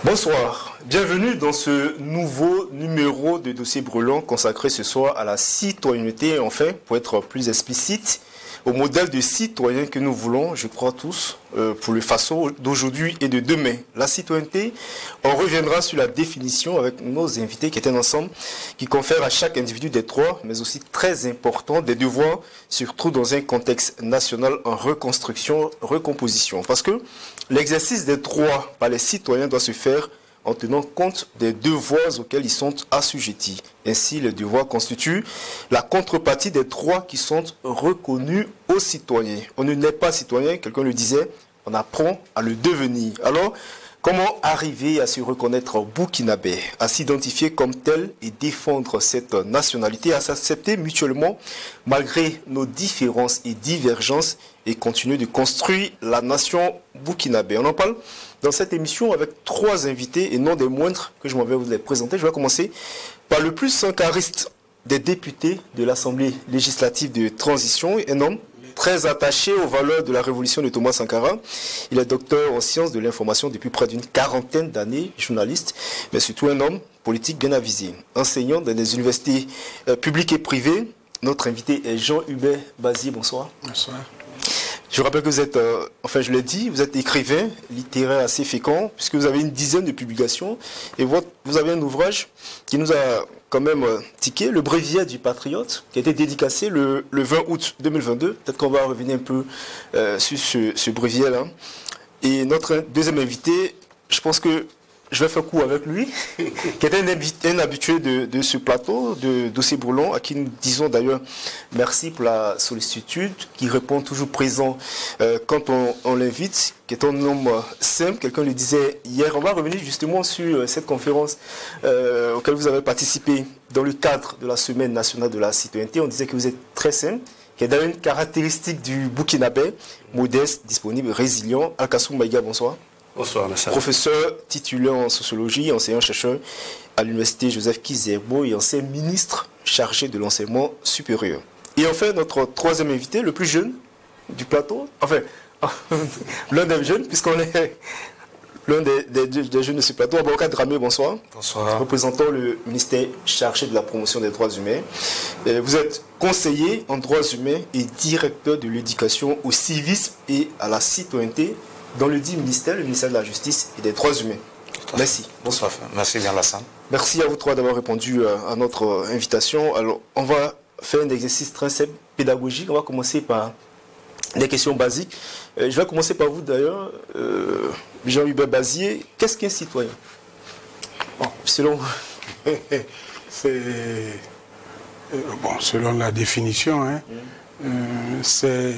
Bonsoir, bienvenue dans ce nouveau numéro de Dossier Brûlant consacré ce soir à la citoyenneté, enfin, pour être plus explicite, au modèle de citoyen que nous voulons, je crois tous, pour le Faso d'aujourd'hui et de demain. La citoyenneté, on reviendra sur la définition avec nos invités qui étaient ensemble, qui confèrent à chaque individu des droits, mais aussi très important, des devoirs, surtout dans un contexte national en reconstruction, recomposition. Parce que l'exercice des droits par les citoyens doit se faire en tenant compte des devoirs auxquels ils sont assujettis. Ainsi, les devoirs constituent la contrepartie des droits qui sont reconnus aux citoyens. On ne naît pas citoyen, quelqu'un le disait, on apprend à le devenir. Alors, comment arriver à se reconnaître burkinabé, à s'identifier comme tel et défendre cette nationalité, à s'accepter mutuellement malgré nos différences et divergences et continuer de construire la nation burkinabé. On en parle dans cette émission avec trois invités et non des moindres que je m'en vais vous les présenter. Je vais commencer par le plus sankariste des députés de l'Assemblée législative de transition, un homme très attaché aux valeurs de la révolution de Thomas Sankara. Il est docteur en sciences de l'information depuis près d'une quarantaine d'années, journaliste, mais surtout un homme politique bien avisé. Enseignant dans des universités publiques et privées, notre invité est Jean-Hubert Bazier. Bonsoir. Bonsoir. Je rappelle que vous êtes, enfin je l'ai dit, vous êtes écrivain, littéraire assez fécond, puisque vous avez une dizaine de publications, et vous avez un ouvrage qui nous a quand même tiqué, le Bréviaire du Patriote, qui a été dédicacé le 20 août 2022. Peut-être qu'on va revenir un peu sur ce bréviaire-là. Et notre deuxième invité, je pense que je vais faire coup avec lui, qui est un habitué de ce plateau, de Dossier Brûlant, à qui nous disons d'ailleurs merci pour la sollicitude, qui répond toujours présent quand on l'invite, qui est un homme simple, quelqu'un le disait hier. On va revenir justement sur cette conférence auquel vous avez participé dans le cadre de la Semaine nationale de la citoyenneté. On disait que vous êtes très simple, qui est d'ailleurs une caractéristique du burkinabé, modeste, disponible, résilient. Alkassou Maïga, bonsoir. Bonsoir, Nassar. Professeur titulaire en sociologie, enseignant-chercheur à l'université Joseph Kizerbo et ancien ministre chargé de l'enseignement supérieur. Et enfin, notre troisième invité, le plus jeune du plateau, enfin, l'un des jeunes, puisqu'on est l'un des jeunes de ce plateau, Aboubacar Dramé, bonsoir. Bonsoir. Représentant le ministère chargé de la promotion des droits humains. Vous êtes conseiller en droits humains et directeur de l'éducation au civisme et à la citoyenneté dans le dit ministère, le ministère de la Justice et des Droits humains. Merci. Bonsoir. Merci bien, Lassane. Merci à vous trois d'avoir répondu à notre invitation. Alors, on va faire un exercice très simple, pédagogique. On va commencer par des questions basiques. Je vais commencer par vous d'ailleurs, Jean-Hubert Bazier. Qu'est-ce qu'un citoyen? Bon, selon selon la définition, hein, c'est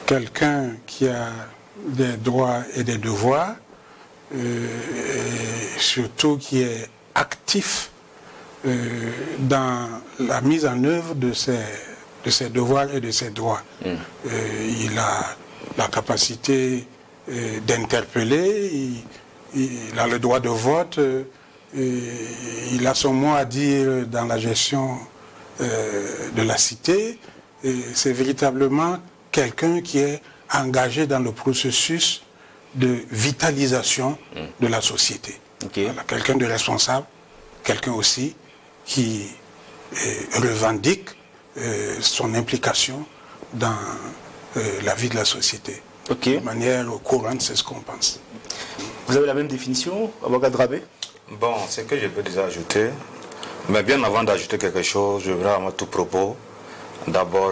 quelqu'un qui a des droits et des devoirs, et surtout qui est actif dans la mise en œuvre de ses devoirs et de ses droits. Il a la capacité d'interpeller, il a le droit de vote, il a son mot à dire dans la gestion de la cité. C'est véritablement quelqu'un qui est engagé dans le processus de vitalisation de la société. Okay. Voilà, quelqu'un de responsable, quelqu'un aussi qui revendique son implication dans la vie de la société. Okay. De manière courante, c'est ce qu'on pense. Vous avez la même définition, Aboubacar Dramé? Bon, ce que je peux déjà ajouter, mais bien avant d'ajouter quelque chose, je voudrais à mon tout propos d'abord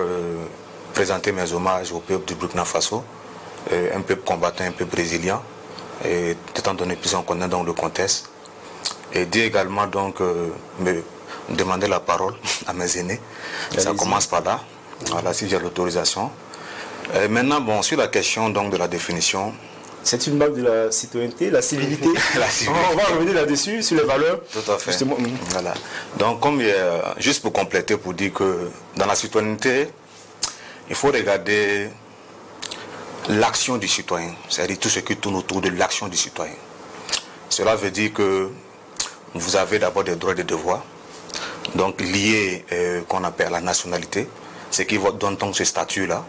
présenter mes hommages au peuple du Burkina Faso, un peuple combattant, un peuple brésilien, et étant donné plus on connaît donc le contexte, et dire également donc me demander la parole à mes aînés. Ça commence par là, voilà, si j'ai l'autorisation. Maintenant, bon, sur la question donc de la définition. C'est une marque de la citoyenneté, la civilité. La civilité. On va revenir là-dessus, sur les valeurs. Tout à fait. Justement. Voilà. Donc, comme juste pour compléter, pour dire que dans la citoyenneté, il faut regarder l'action du citoyen, c'est-à-dire tout ce qui tourne autour de l'action du citoyen. Cela veut dire que vous avez d'abord des droits et des devoirs, donc liés qu'on appelle la nationalité, ce qui donne donc ce statut-là.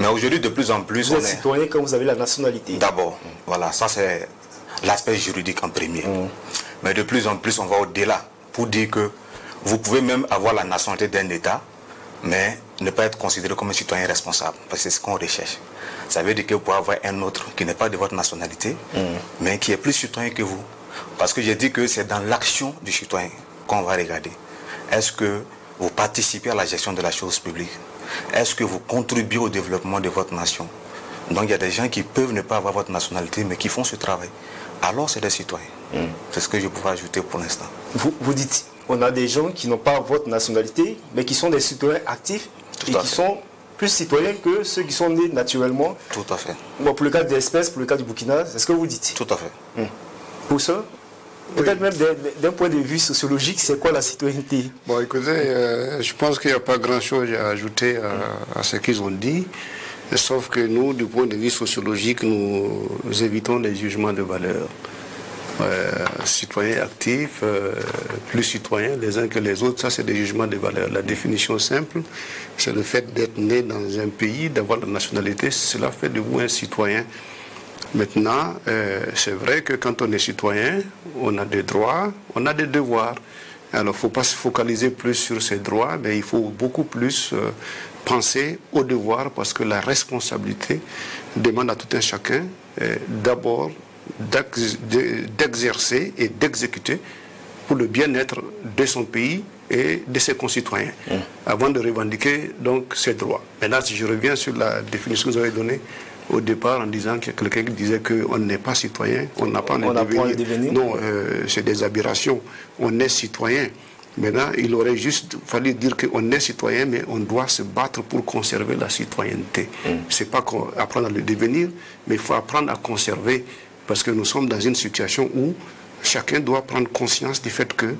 Mais aujourd'hui, de plus en plus, vous êtes citoyen quand vous avez la nationalité. D'abord, voilà, ça c'est l'aspect juridique en premier. Mais de plus en plus, on va au-delà pour dire que vous pouvez même avoir la nationalité d'un État, mais ne pas être considéré comme un citoyen responsable, parce que c'est ce qu'on recherche. Ça veut dire que vous pouvez avoir un autre qui n'est pas de votre nationalité, mais qui est plus citoyen que vous. Parce que j'ai dit que c'est dans l'action du citoyen qu'on va regarder. Est-ce que vous participez à la gestion de la chose publique? Est-ce que vous contribuez au développement de votre nation? Donc il y a des gens qui peuvent ne pas avoir votre nationalité, mais qui font ce travail. Alors c'est des citoyens. C'est ce que je pourrais ajouter pour l'instant. Vous dites, on a des gens qui n'ont pas votre nationalité, mais qui sont des citoyens actifs et qui sont plus citoyens que ceux qui sont nés naturellement. Tout à fait. Bon, pour le cas de l'espèce, pour le cas du Burkina, c'est ce que vous dites. Tout à fait. Pour ça, peut-être même d'un point de vue sociologique, c'est quoi la citoyenneté? Bon, écoutez, je pense qu'il n'y a pas grand-chose à ajouter à ce qu'ils ont dit, sauf que nous, du point de vue sociologique, nous évitons les jugements de valeur. Citoyens actifs, plus citoyens les uns que les autres, ça c'est des jugements de valeur. La définition simple, c'est le fait d'être né dans un pays, d'avoir la nationalité, cela fait de vous un citoyen. Maintenant, c'est vrai que quand on est citoyen, on a des droits, on a des devoirs. Alors, il ne faut pas se focaliser plus sur ces droits, mais il faut beaucoup plus penser aux devoirs, parce que la responsabilité demande à tout un chacun, d'abord, d'exercer et d'exécuter pour le bien-être de son pays et de ses concitoyens, avant de revendiquer donc ses droits. Maintenant, si je reviens sur la définition que vous avez donnée au départ en disant qu'il y a quelqu'un qui disait qu'on n'est pas citoyen, on n'a pas à le devenir. Non, c'est des aberrations. On est citoyen. Maintenant, il aurait juste fallu dire qu'on est citoyen, mais on doit se battre pour conserver la citoyenneté. C'est pas apprendre à le devenir, mais il faut apprendre à conserver, parce que nous sommes dans une situation où chacun doit prendre conscience du fait que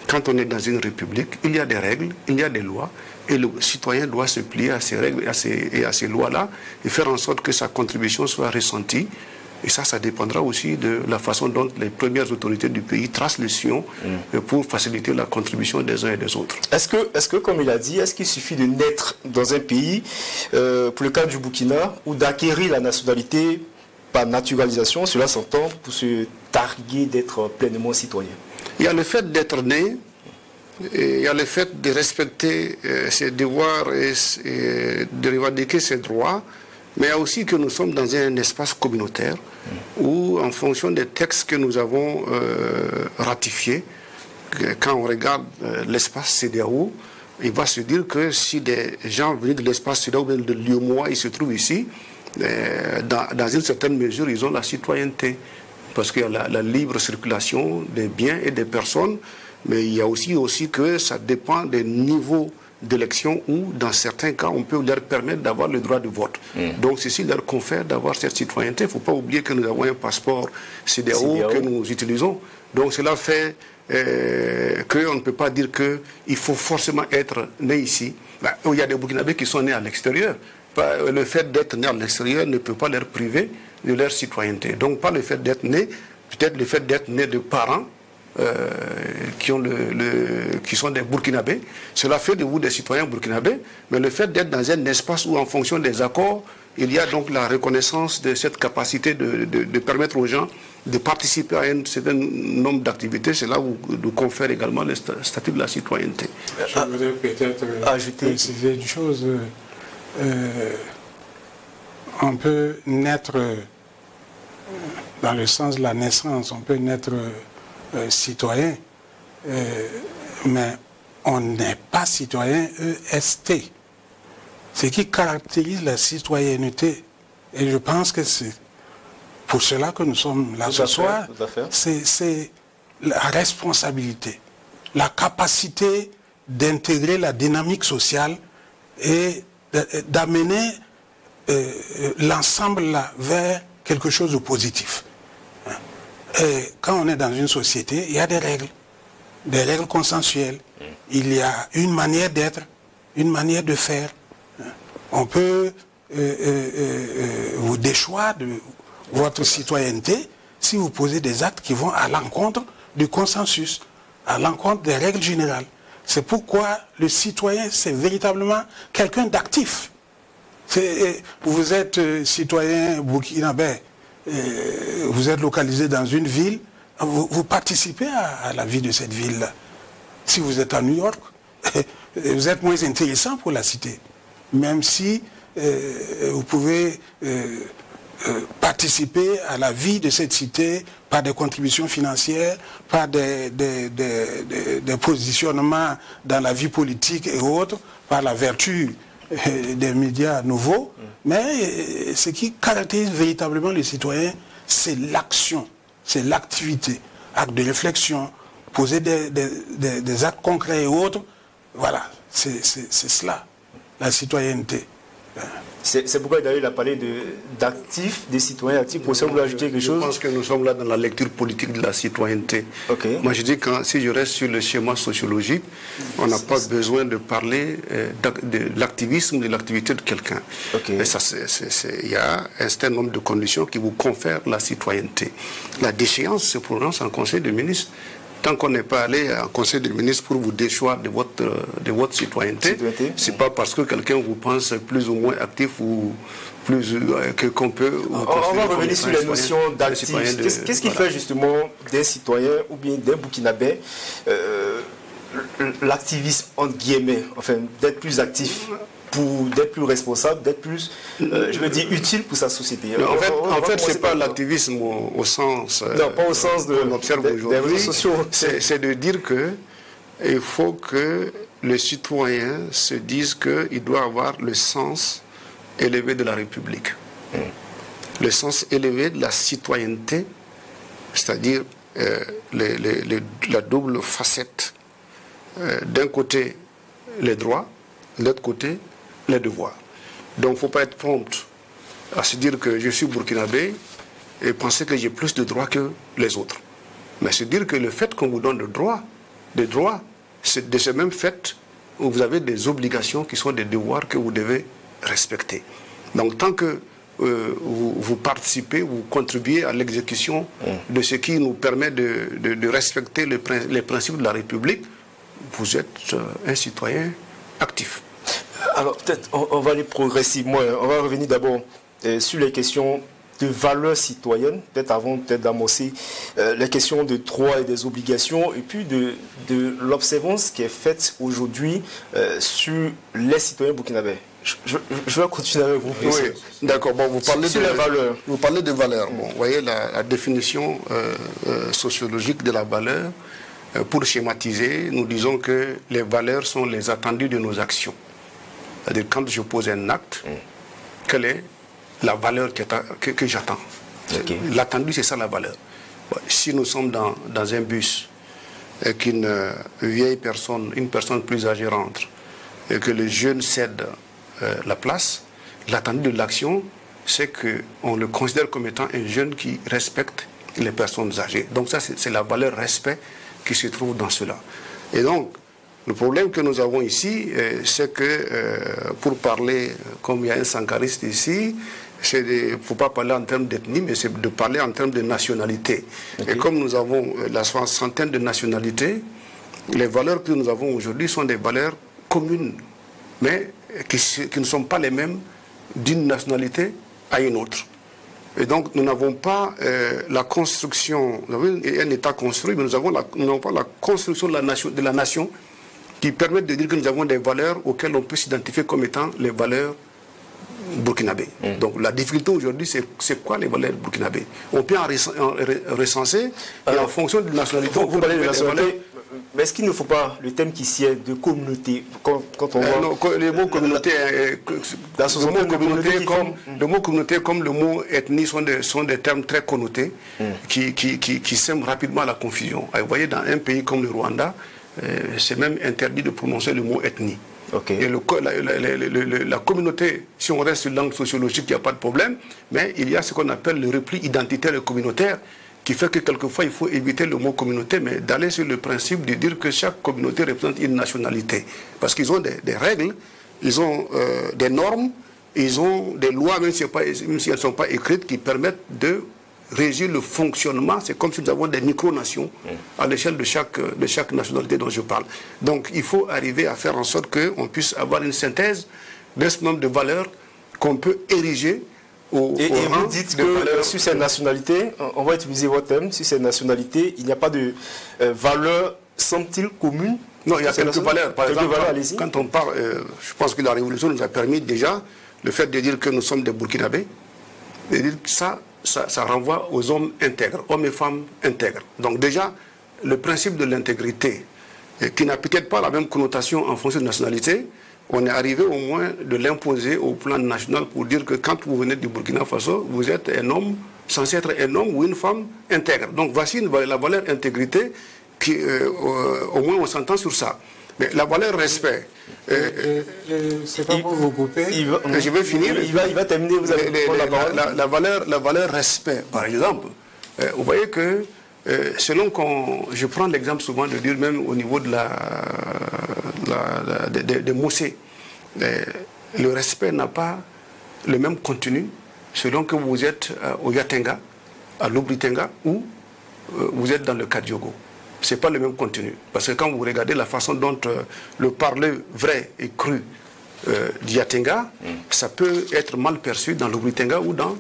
quand on est dans une république, il y a des règles, il y a des lois, et le citoyen doit se plier à ces règles et à ces lois-là, et faire en sorte que sa contribution soit ressentie. Et ça dépendra aussi de la façon dont les premières autorités du pays tracent le sillon pour faciliter la contribution des uns et des autres. Est-ce que, comme il a dit, est-ce qu'il suffit de naître dans un pays, pour le cas du Burkina, ou d'acquérir la nationalité par naturalisation, cela s'entend, pour se targuer d'être pleinement citoyen? Il y a le fait d'être né, et il y a le fait de respecter ses devoirs et de revendiquer ses droits, mais il y a aussi que nous sommes dans un espace communautaire où, en fonction des textes que nous avons ratifiés, quand on regarde l'espace CEDEAO, il va se dire que si des gens venus de l'espace CEDEAO, de l'UEMOA, ils se trouvent ici, dans une certaine mesure, ils ont la citoyenneté. Parce qu'il y a la libre circulation des biens et des personnes, mais il y a aussi que ça dépend des niveaux d'élection où, dans certains cas, on peut leur permettre d'avoir le droit de vote. Donc, ceci leur confère d'avoir cette citoyenneté. Il ne faut pas oublier que nous avons un passeport CEDEAO que nous utilisons. Donc, cela fait qu'on ne peut pas dire qu'il faut forcément être né ici. Ben, il y a des Burkinabés qui sont nés à l'extérieur. Le fait d'être né à l'extérieur ne peut pas leur priver de leur citoyenneté. Donc, pas le fait d'être né, peut-être le fait d'être né de parents qui sont des Burkinabés, cela fait de vous des citoyens burkinabés, mais le fait d'être dans un espace où, en fonction des accords, il y a donc la reconnaissance de cette capacité de permettre aux gens de participer à un certain nombre d'activités, c'est là où nous confère également le statut de la citoyenneté. Je voudrais peut-être préciser une chose. On peut naître, dans le sens de la naissance, on peut naître citoyen, mais on n'est pas citoyen EST. Ce qui caractérise la citoyenneté, et je pense que c'est pour cela que nous sommes là ce soir, c'est la responsabilité, la capacité d'intégrer la dynamique sociale et d'amener l'ensemble là vers quelque chose de positif. Et quand on est dans une société, il y a des règles consensuelles. Il y a une manière d'être, une manière de faire. On peut vous déchoir de votre citoyenneté si vous posez des actes qui vont à l'encontre du consensus, à l'encontre des règles générales. C'est pourquoi le citoyen, c'est véritablement quelqu'un d'actif. Vous êtes citoyen burkinabé, vous êtes localisé dans une ville, vous participez à la vie de cette ville-là. Si vous êtes à New York, vous êtes moins intéressant pour la cité. Même si vous pouvez participer à la vie de cette cité par des contributions financières, par des positionnements dans la vie politique et autres, par la vertu des médias nouveaux. Mais ce qui caractérise véritablement les citoyens, c'est l'action, c'est l'activité, acte de réflexion, poser des actes concrets et autres. Voilà, c'est cela, la citoyenneté. C'est pourquoi d'ailleurs il a parlé d'actifs, des citoyens actifs. Pour ça, vous voulez ajouter quelque chose? Je pense que nous sommes là dans la lecture politique de la citoyenneté. Okay. Moi je dis que si je reste sur le schéma sociologique, on n'a pas besoin de parler de l'activisme, de l'activité de quelqu'un. Okay. Il y a un certain nombre de conditions qui vous confèrent la citoyenneté. La déchéance se prononce en Conseil des ministres. Tant qu'on n'est pas allé en Conseil des ministres pour vous déchoir de votre citoyenneté, c'est pas parce que quelqu'un vous pense plus ou moins actif ou plus qu'on peut... On va revenir sur les notions d'actifs. Qu'est-ce qui fait justement d'un citoyen ou bien d'un Burkinabé l'activisme entre guillemets, enfin d'être plus actif, d'être plus responsable, d'être plus, je veux dire, utile pour sa société. En fait c'est pas l'activisme au sens... non, pas au sens de des réseaux sociaux. C'est de dire que il faut que le citoyen se dise qu'il doit avoir le sens élevé de la République. Le sens élevé de la citoyenneté, c'est-à-dire la double facette. D'un côté, les droits, de l'autre côté, les devoirs. Donc il ne faut pas être prompt à se dire que je suis burkinabé et penser que j'ai plus de droits que les autres. Mais se dire que le fait qu'on vous donne des droits, c'est de ce même fait où vous avez des obligations qui sont des devoirs que vous devez respecter. Donc tant que vous participez, vous contribuez à l'exécution de ce qui nous permet de respecter les principes de la République, vous êtes un citoyen actif. Alors peut-être on va aller progressivement. On va revenir d'abord sur les questions de valeurs citoyennes, peut-être avant d'amorcer les questions de droits et des obligations, et puis de l'observance qui est faite aujourd'hui sur les citoyens burkinabés. Je vais continuer avec vous. Oui, d'accord. Bon, vous parlez sur les valeurs. Vous parlez de valeurs. Bon, vous voyez la définition sociologique de la valeur. Pour schématiser, nous disons que les valeurs sont les attendus de nos actions. C'est-à-dire quand je pose un acte, quelle est la valeur que j'attends? Okay. L'attendu, c'est ça la valeur. Si nous sommes dans un bus et qu'une vieille personne, une personne plus âgée rentre, et que le jeune cède la place, l'attendu de l'action, c'est qu'on le considère comme étant un jeune qui respecte les personnes âgées. Donc ça, c'est la valeur respect qui se trouve dans cela. Et donc, le problème que nous avons ici, c'est que, pour parler, comme il y a un sankariste ici, il ne faut pas parler en termes d'ethnie, mais c'est de parler en termes de nationalité. Okay. Et comme nous avons la centaine de nationalités, les valeurs que nous avons aujourd'hui sont des valeurs communes, mais qui ne sont pas les mêmes d'une nationalité à une autre. Et donc, nous n'avons pas la construction, nous avons un État construit, mais nous n'avons pas la construction de la nation qui permet de dire que nous avons des valeurs auxquelles on peut s'identifier comme étant les valeurs burkinabées. Donc, la difficulté aujourd'hui, c'est quoi les valeurs burkinabées? On peut en recenser, et en fonction de la nationalité, vous parlez de nationalité. Mais est-ce qu'il ne faut pas le thème qui sied de communauté quand on voit... Non, le mot communauté, le mot communauté comme le mot ethnie sont des termes très connotés qui sèment rapidement la confusion. Vous voyez, dans un pays comme le Rwanda, c'est même interdit de prononcer le mot ethnie. Okay. Et la communauté, si on reste sur la langue sociologique, il n'y a pas de problème, mais il y a ce qu'on appelle le repli identitaire et communautaire, qui fait que quelquefois il faut éviter le mot communauté, mais d'aller sur le principe de dire que chaque communauté représente une nationalité. Parce qu'ils ont des règles, ils ont des normes, ils ont des lois, même si elles ne sont pas écrites, qui permettent de régir le fonctionnement. C'est comme si nous avons des micronations à l'échelle de chaque nationalité dont je parle. Donc il faut arriver à faire en sorte qu'on puisse avoir une synthèse d'un certain nombre de valeurs qu'on peut ériger Et vous dites que sur ces nationalités, on va utiliser votre terme, sur ces nationalités, il n'y a pas de valeur, semble-t-il, commune? Non, il y a quelques valeurs. Par exemple, quand on parle, je pense que la révolution nous a permis déjà le fait de dire que nous sommes des Burkinabés, de dire que ça renvoie aux hommes intègres, hommes et femmes intègres. Donc déjà, le principe de l'intégrité, qui n'a peut-être pas la même connotation en fonction de nationalité, on est arrivé au moins de l'imposer au plan national pour dire que quand vous venez du Burkina Faso, vous êtes un homme, censé être un homme ou une femme intègre. Donc voici la valeur intégrité, qui, au moins on s'entend sur ça. Mais la valeur respect... c'est pas pour vous couper. Je vais finir. Il va terminer, vous allez la valeur respect, par exemple, vous voyez que selon je prends l'exemple souvent de dire même au niveau de des Moussé, le respect n'a pas le même contenu selon que vous êtes au Yatenga, à l'Obritenga ou vous êtes dans le Kadiogo. Ce n'est pas le même contenu. Parce que quand vous regardez la façon dont le parler vrai et cru du Yatenga, ça peut être mal perçu dans l'Obritenga ou dans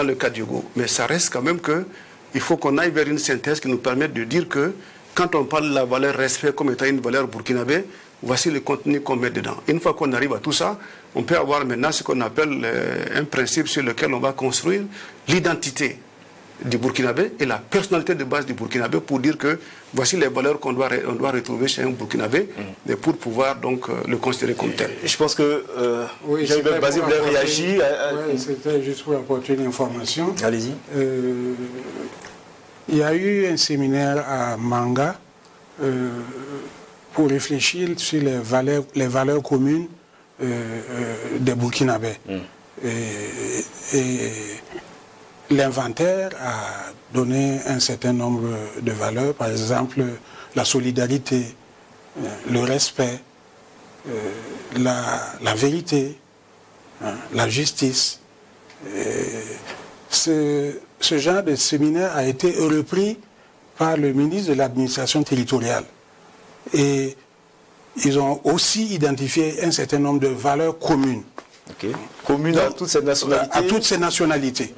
le Kadiogo. Mais ça reste quand même que il faut qu'on aille vers une synthèse qui nous permette de dire que quand on parle de la valeur respect comme étant une valeur burkinabé, voici le contenu qu'on met dedans. Une fois qu'on arrive à tout ça, on peut avoir maintenant ce qu'on appelle un principe sur lequel on va construire l'identité du Burkinabé et la personnalité de base du Burkinabé pour dire que voici les valeurs qu'on doit retrouver chez un Burkinabé et pour pouvoir donc le considérer comme tel. Je pense que oui, Jean-Yves Bazé voulait réagir. Oui, c'était juste pour apporter une information. Allez-y. Il y a eu un séminaire à Manga pour réfléchir sur les valeurs communes des Burkinabés. Et l'inventaire a donné un certain nombre de valeurs, par exemple la solidarité, le respect, la vérité, la justice. Ce genre de séminaire a été repris par le ministre de l'administration territoriale. Et ils ont aussi identifié un certain nombre de valeurs communes. Okay. Communes à toutes ces nationalités. À toutes ces nationalités.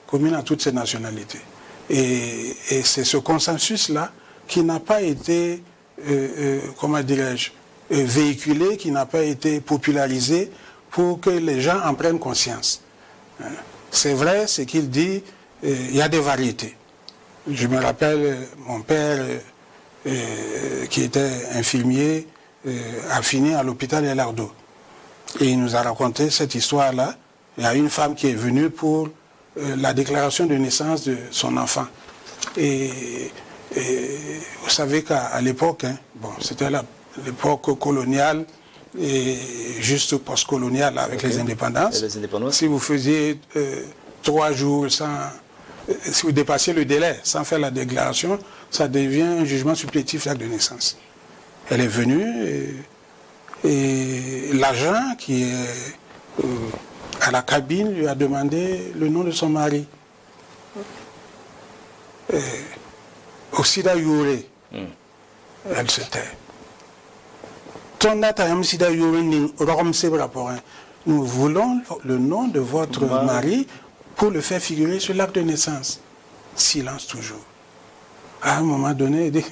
Communes à toutes ces nationalités. Et c'est ce consensus-là qui n'a pas été, comment dirais-je, véhiculé, qui n'a pas été popularisé pour que les gens en prennent conscience. C'est vrai, ce qu'il dit, il y a des variétés. Je me rappelle, mon père, qui était infirmier, a fini à l'hôpital El Ardo. Et il nous a raconté cette histoire-là. Il y a une femme qui est venue pour la déclaration de naissance de son enfant. Et vous savez qu'à l'époque, bon, c'était l'époque coloniale et juste post-coloniale avec les indépendances. Si vous faisiez 3 jours si vous dépassiez le délai sans faire la déclaration, ça devient un jugement supplétif d'acte de naissance. Elle est venue et l'agent qui est à la cabine lui a demandé le nom de son mari. Osida Yore. Elle se tait. Nous voulons le nom de votre mari pour le faire figurer sur l'acte de naissance. Silence toujours. À un moment donné, il dit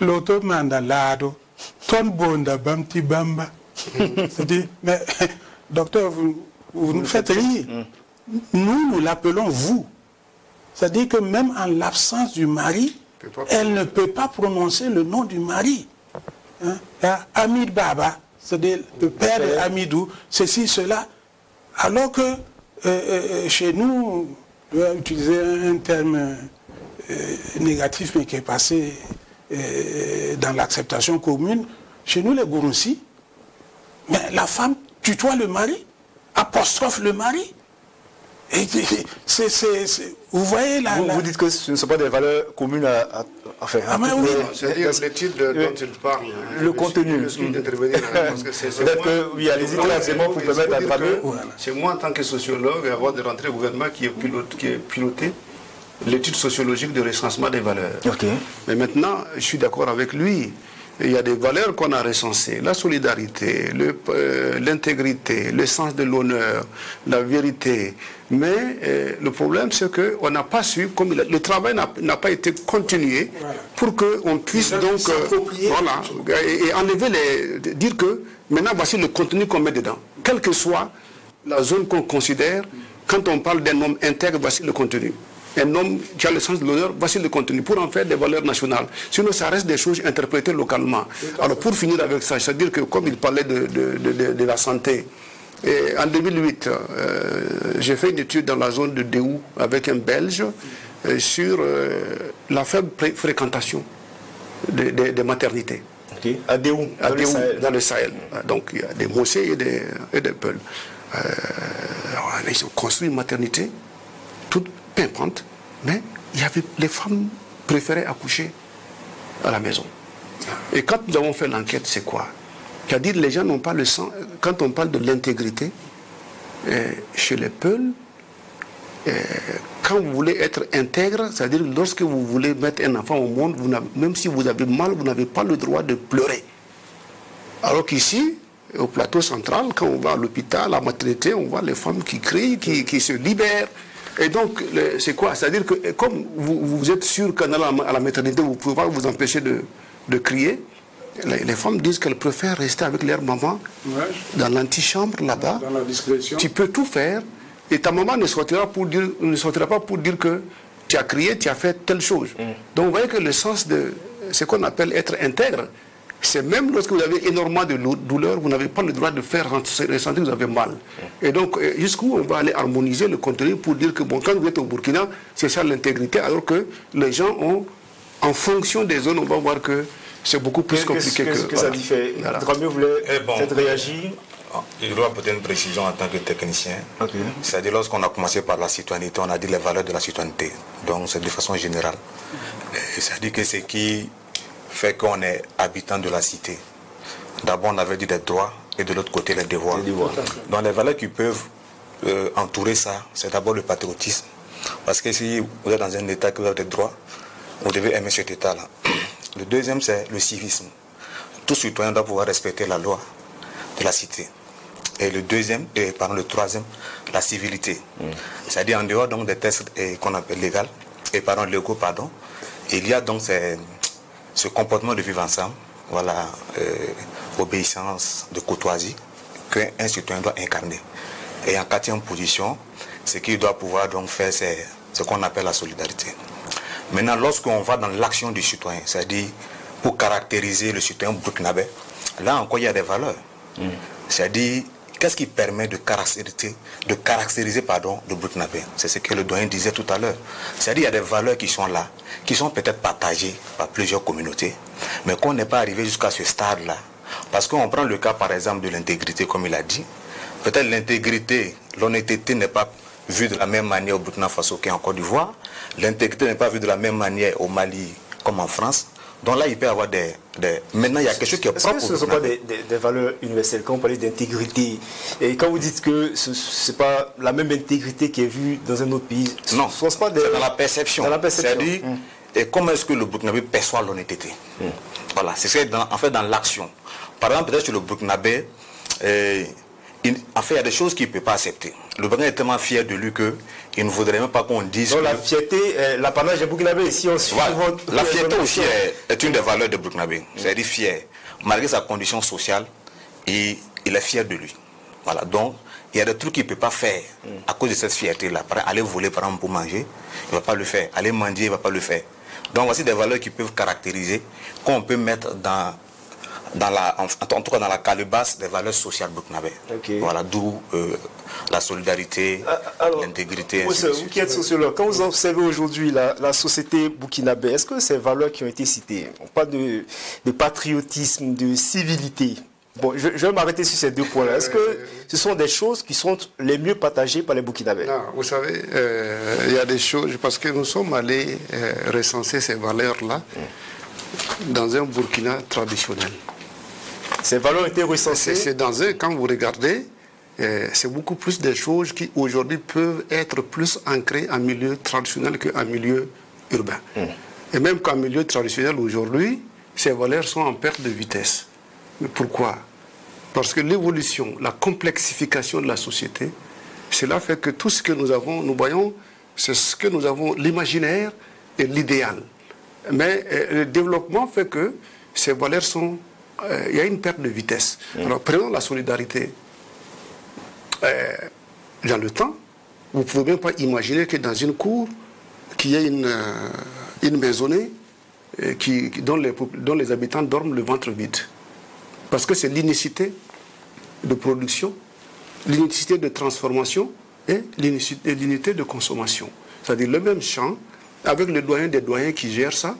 l'auto mandalado, ton bonda bamti bamba. C'est-à-dire, mais docteur, vous nous faites rire. Nous l'appelons vous. C'est-à-dire que même en l'absence du mari, elle ne peut pas prononcer le nom du mari. Hein? Hamid Baba, c'est-à-dire le père de Hamidou, ceci, cela. Alors que chez nous, on va utiliser un terme négatif, mais qui est passé dans l'acceptation commune. Chez nous, les Gouroussi, mais la femme tutoie le mari, apostrophe le mari. Et vous voyez là. Vous dites que ce ne sont pas des valeurs communes enfin, c'est-à-dire les titres dont il parle. Le contenu. Oui, allez-y clairement pour permettre à travers. C'est moi en tant que sociologue, avant de rentrer au gouvernement, qui est piloté l'étude sociologique de recensement des valeurs. Okay. Mais maintenant, je suis d'accord avec lui. il y a des valeurs qu'on a recensées, la solidarité, l'intégrité, le sens de l'honneur, la vérité. Mais le problème, c'est qu'on n'a pas su, comme le travail n'a pas été continué pour qu'on puisse donc voilà, et enlever dire que maintenant voici le contenu qu'on met dedans. Quelle que soit la zone qu'on considère, quand on parle d'un homme intègre, voici le contenu. Un homme qui a le sens de l'honneur, voici le contenu, pour en faire des valeurs nationales. Sinon, ça reste des choses interprétées localement. Alors, pour finir avec ça, c'est-à-dire que comme il parlait de la santé, et en 2008, j'ai fait une étude dans la zone de Déou avec un Belge sur la faible fréquentation des maternités. Okay. À Déou, dans le Sahel. Donc, il y a des Mossés et des Peuls. Ils ont construit une maternité toute pimpante, mais il y avait, les femmes préféraient accoucher à la maison. Et quand nous avons fait l'enquête, c'est quoi? C'est-à-dire les gens n'ont pas le sang. Quand on parle de l'intégrité, chez les Peuls, quand vous voulez être intègre, c'est-à-dire lorsque vous voulez mettre un enfant au monde, même si vous avez mal, vous n'avez pas le droit de pleurer. Alors qu'ici, au plateau central, quand on va à l'hôpital, à la maternité, on voit les femmes qui crient, qui se libèrent. Et donc, c'est quoi? C'est-à-dire que comme vous êtes sûr qu'en allant à la maternité, vous ne pouvez pas vous empêcher de crier, les femmes disent qu'elles préfèrent rester avec leur maman dans l'antichambre là-bas. Dans la discrétion. Tu peux tout faire et ta maman ne sortira pas pour dire que tu as crié, tu as fait telle chose. Donc vous voyez que le sens de ce qu'on appelle être intègre, c'est même lorsque vous avez énormément de douleur, vous n'avez pas le droit de faire ressentir que vous avez mal. Et donc, jusqu'où on va aller harmoniser le contenu pour dire que, bon, quand vous êtes au Burkina, c'est ça l'intégrité, alors que les gens ont, en fonction des zones, on va voir que c'est beaucoup plus compliqué que... Qu'est-ce que ça diffère? Dramé voulait peut-être réagir. Il doit peut-être une précision en tant que technicien. Okay. C'est-à-dire, lorsqu'on a commencé par la citoyenneté, on a dit les valeurs de la citoyenneté. Donc, c'est de façon générale. C'est-à-dire que ce qui fait qu'on est habitant de la cité. D'abord, on avait dit les droits et de l'autre côté, les devoirs. Donc, les valeurs qui peuvent entourer ça, c'est d'abord le patriotisme. Parce que si vous êtes dans un État que vous avez des droits, vous devez aimer cet État-là. Le deuxième, c'est le civisme. Tout citoyen doit pouvoir respecter la loi de la cité. Et le troisième, la civilité. C'est-à-dire en dehors donc, des tests qu'on appelle légaux, il y a donc ce comportement de vivre ensemble, voilà, obéissance, de courtoisie, qu'un citoyen doit incarner. Et en quatrième position, c'est qu'il doit pouvoir donc faire ce qu'on appelle la solidarité. Maintenant, lorsqu'on va dans l'action du citoyen, c'est-à-dire pour caractériser le citoyen burkinabé, là encore il y a des valeurs. C'est-à-dire, qu'est-ce qui permet de caractériser le burkinabé? C'est ce que le doyen disait tout à l'heure. C'est-à-dire, il y a des valeurs qui sont là, qui sont peut-être partagées par plusieurs communautés, mais qu'on n'est pas arrivé jusqu'à ce stade-là. Parce qu'on prend le cas, par exemple, de l'intégrité, comme il a dit. Peut-être l'intégrité, l'honnêteté n'est pas vue de la même manière au Burkina Faso qu'en Côte d'Ivoire. L'intégrité n'est pas vue de la même manière au Mali comme en France. Donc là, il peut y avoir des... Maintenant, il y a quelque chose qui est propre. Est-ce que ce ne sont pas des valeurs universelles? Quand on parle d'intégrité, et quand vous dites que ce n'est pas la même intégrité qui est vue dans un autre pays, non, c'est dans la perception. C'est-à-dire, et comment est-ce que le Burkinabé perçoit l'honnêteté? Voilà, c'est en fait dans l'action. Par exemple, peut-être sur le Burkinabé, en fait, il y a des choses qu'il ne peut pas accepter. Le Burkina est tellement fier de lui qu'il ne voudrait même pas qu'on dise... Donc la fierté, l'apanage des Burkinabés, ici on suit... Voilà. La fierté aussi est une des valeurs de Burkinabé. C'est-à-dire fier. Malgré sa condition sociale, il est fier de lui. Voilà. Donc, il y a des trucs qu'il ne peut pas faire à cause de cette fierté-là. Aller voler, par exemple, pour manger, il ne va pas le faire. Aller mendier, il ne va pas le faire. Donc, voici des valeurs qui peuvent caractériser, qu'on peut mettre en tout cas dans la calebasse des valeurs sociales burkinabées. Okay. Voilà, d'où la solidarité, l'intégrité. Vous qui êtes sociologue, quand vous observez aujourd'hui la société burkinabé, est-ce que ces valeurs qui ont été citées, on parle de patriotisme, de civilité, bon, je vais m'arrêter sur ces deux points-là. Est-ce que ce sont des choses qui sont les mieux partagées par les Burkinabés? Non, vous savez, il y a des choses, parce que nous sommes allés recenser ces valeurs-là dans un Burkina traditionnel. Ces valeurs ont été recensées. C'est dans quand vous regardez, c'est beaucoup plus des choses qui aujourd'hui peuvent être plus ancrées en milieu traditionnel qu'en milieu urbain. Et même qu'en milieu traditionnel aujourd'hui, ces valeurs sont en perte de vitesse. Mais pourquoi? Parce que l'évolution, la complexification de la société, cela fait que tout ce que nous avons, nous voyons, c'est ce que nous avons, l'imaginaire et l'idéal. Mais le développement fait que ces valeurs sont... il y a une perte de vitesse. Alors prenons la solidarité. Dans le temps, vous ne pouvez même pas imaginer que dans une cour, qu'il y ait une maisonnée dont les habitants dorment le ventre vide. Parce que c'est l'inunicité de production, l'inunicité de transformation et l'inunicité de consommation. C'est-à-dire le même champ, avec le doyen des doyens qui gère ça,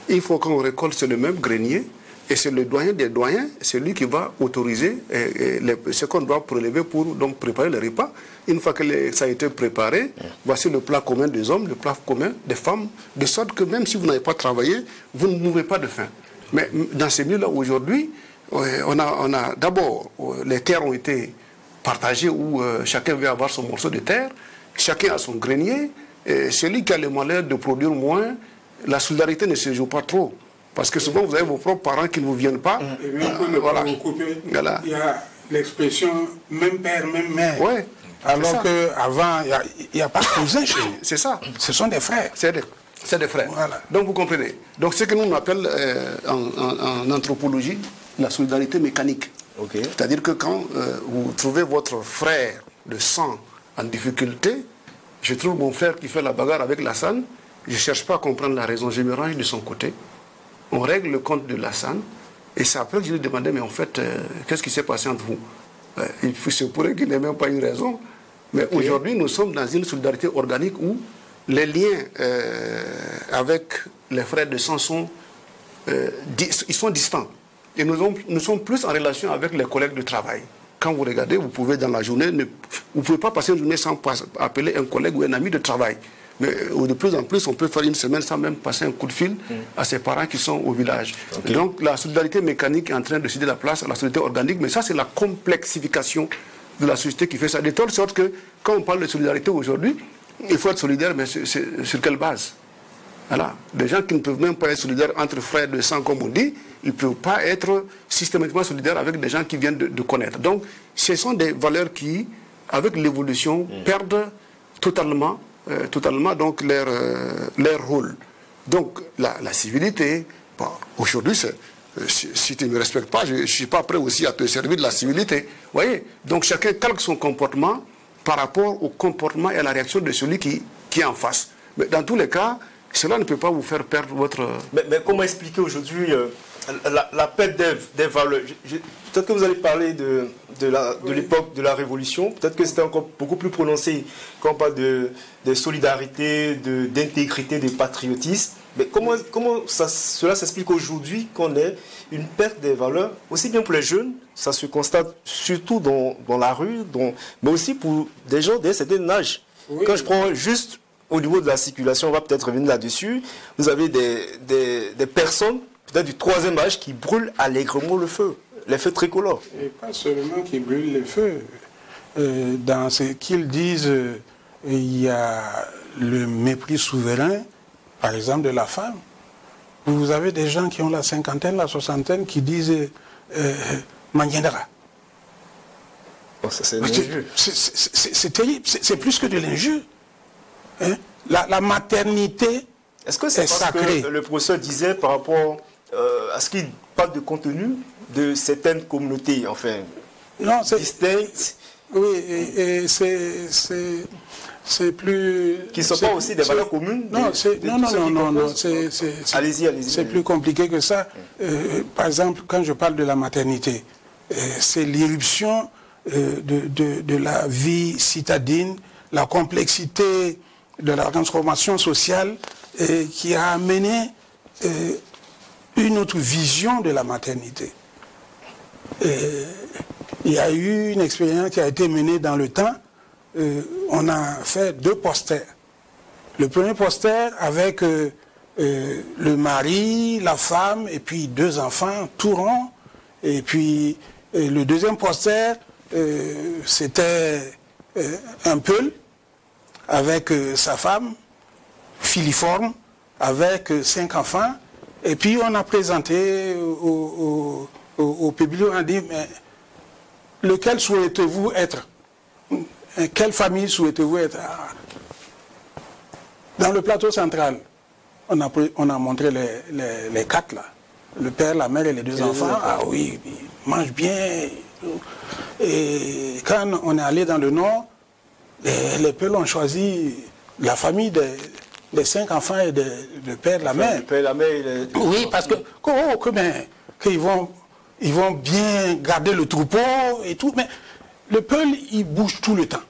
il faut qu'on récolte sur le même grenier, et c'est le doyen des doyens, c'est lui qui va autoriser ce qu'on doit prélever pour donc préparer le repas. Une fois que ça a été préparé, voici le plat commun des hommes, le plat commun des femmes, de sorte que même si vous n'avez pas travaillé, vous ne mourrez pas de faim. Mais dans ces milieux-là, aujourd'hui, on a d'abord, les terres ont été partagées où chacun veut avoir son morceau de terre, chacun a son grenier, et celui qui a le malheur de produire moins, la solidarité ne se joue pas trop. Parce que souvent, vous avez vos propres parents qui ne vous viennent pas. Et même pour ne pas vous couper, voilà. Il y a l'expression même père, même mère. Ouais, alors qu'avant, il n'y a pas de cousins chez nous. C'est ça. Ce sont des frères. C'est des frères. Voilà. Donc vous comprenez. Donc ce que nous on appelle en anthropologie la solidarité mécanique. Okay. C'est-à-dire que quand vous trouvez votre frère de sang en difficulté, je trouve mon frère qui fait la bagarre avec Lassane, je ne cherche pas à comprendre la raison, je me range de son côté. On règle le compte de Lassane, et c'est après que je lui demandais, mais en fait, qu'est-ce qui s'est passé entre vous? Il se pourrait qu'il n'ait même pas eu raison, mais aujourd'hui, nous sommes dans une solidarité organique où les liens avec les frères de sang ils sont distants. Et nous sommes plus en relation avec les collègues de travail. Quand vous regardez, vous pouvez dans la journée, vous ne pouvez pas passer une journée sans appeler un collègue ou un ami de travail. Mais de plus en plus, on peut faire une semaine sans même passer un coup de fil à ses parents qui sont au village. Okay. Donc la solidarité mécanique est en train de céder la place à la solidarité organique, mais ça c'est la complexification de la société qui fait ça. De telle sorte que quand on parle de solidarité aujourd'hui, il faut être solidaire, mais sur quelle base? Voilà. Des gens qui ne peuvent même pas être solidaires entre frères de sang, comme on dit, ils ne peuvent pas être systématiquement solidaires avec des gens qui viennent de connaître. Donc ce sont des valeurs qui, avec l'évolution, perdent totalement donc leur rôle. Donc la civilité, bon, aujourd'hui, si tu ne me respectes pas, je ne suis pas prêt aussi à te servir de la civilité. Vous voyez? Donc chacun calque son comportement par rapport au comportement et à la réaction de celui qui est en face. Mais dans tous les cas, cela ne peut pas vous faire perdre votre... Mais comment expliquer aujourd'hui la perte des valeurs? Peut-être que vous allez parler de l'époque de la Révolution, peut-être que c'était encore beaucoup plus prononcé quand on parle de solidarité, d'intégrité, de patriotisme. Mais comment cela s'explique aujourd'hui qu'on ait une perte des valeurs, aussi bien pour les jeunes, ça se constate surtout dans la rue, mais aussi pour des gens d'un certain âge. Oui. Quand je prends juste au niveau de la circulation, on va peut-être revenir là-dessus, vous avez des personnes, peut-être du troisième âge, qui brûlent allègrement le feu, les feux tricolores. Et pas seulement qui brûlent les feux. Dans ce qu'ils disent, il y a le mépris souverain, par exemple, de la femme. Vous avez des gens qui ont la cinquantaine, la soixantaine, qui disent Mandiendara. Oh, c'est une injure. C'est terrible, c'est plus que de l'injure. Hein? La maternité, est-ce que c'est parce que le professeur disait par rapport à ce qu'il parle de contenu de certaines communautés, enfin, non, distinctes? Oui, et c'est plus... Qui ne sont pas aussi des valeurs communes? Non, allez-y. C'est plus compliqué que ça. Par exemple, quand je parle de la maternité, c'est l'irruption de la vie citadine, la complexité de la transformation sociale qui a amené une autre vision de la maternité. Il y a eu une expérience qui a été menée dans le temps. On a fait 2 posters. Le premier poster avec le mari, la femme et puis 2 enfants, tout rond. Et puis le deuxième poster, c'était un peul avec sa femme, filiforme, avec 5 enfants. Et puis on a présenté au public, on a dit, mais lequel souhaitez-vous être? Quelle famille souhaitez-vous être? Dans le plateau central, on a montré les 4 là. Le père, la mère et les 2 enfants. Ah oui, ils mangent bien. Et quand on est allé dans le nord, les Peuls ont choisi la famille des 5 enfants et du père, la mère. Le père, la mère, oui, parce qu'ils vont bien garder le troupeau et tout. Mais le Peul, il bouge tout le temps.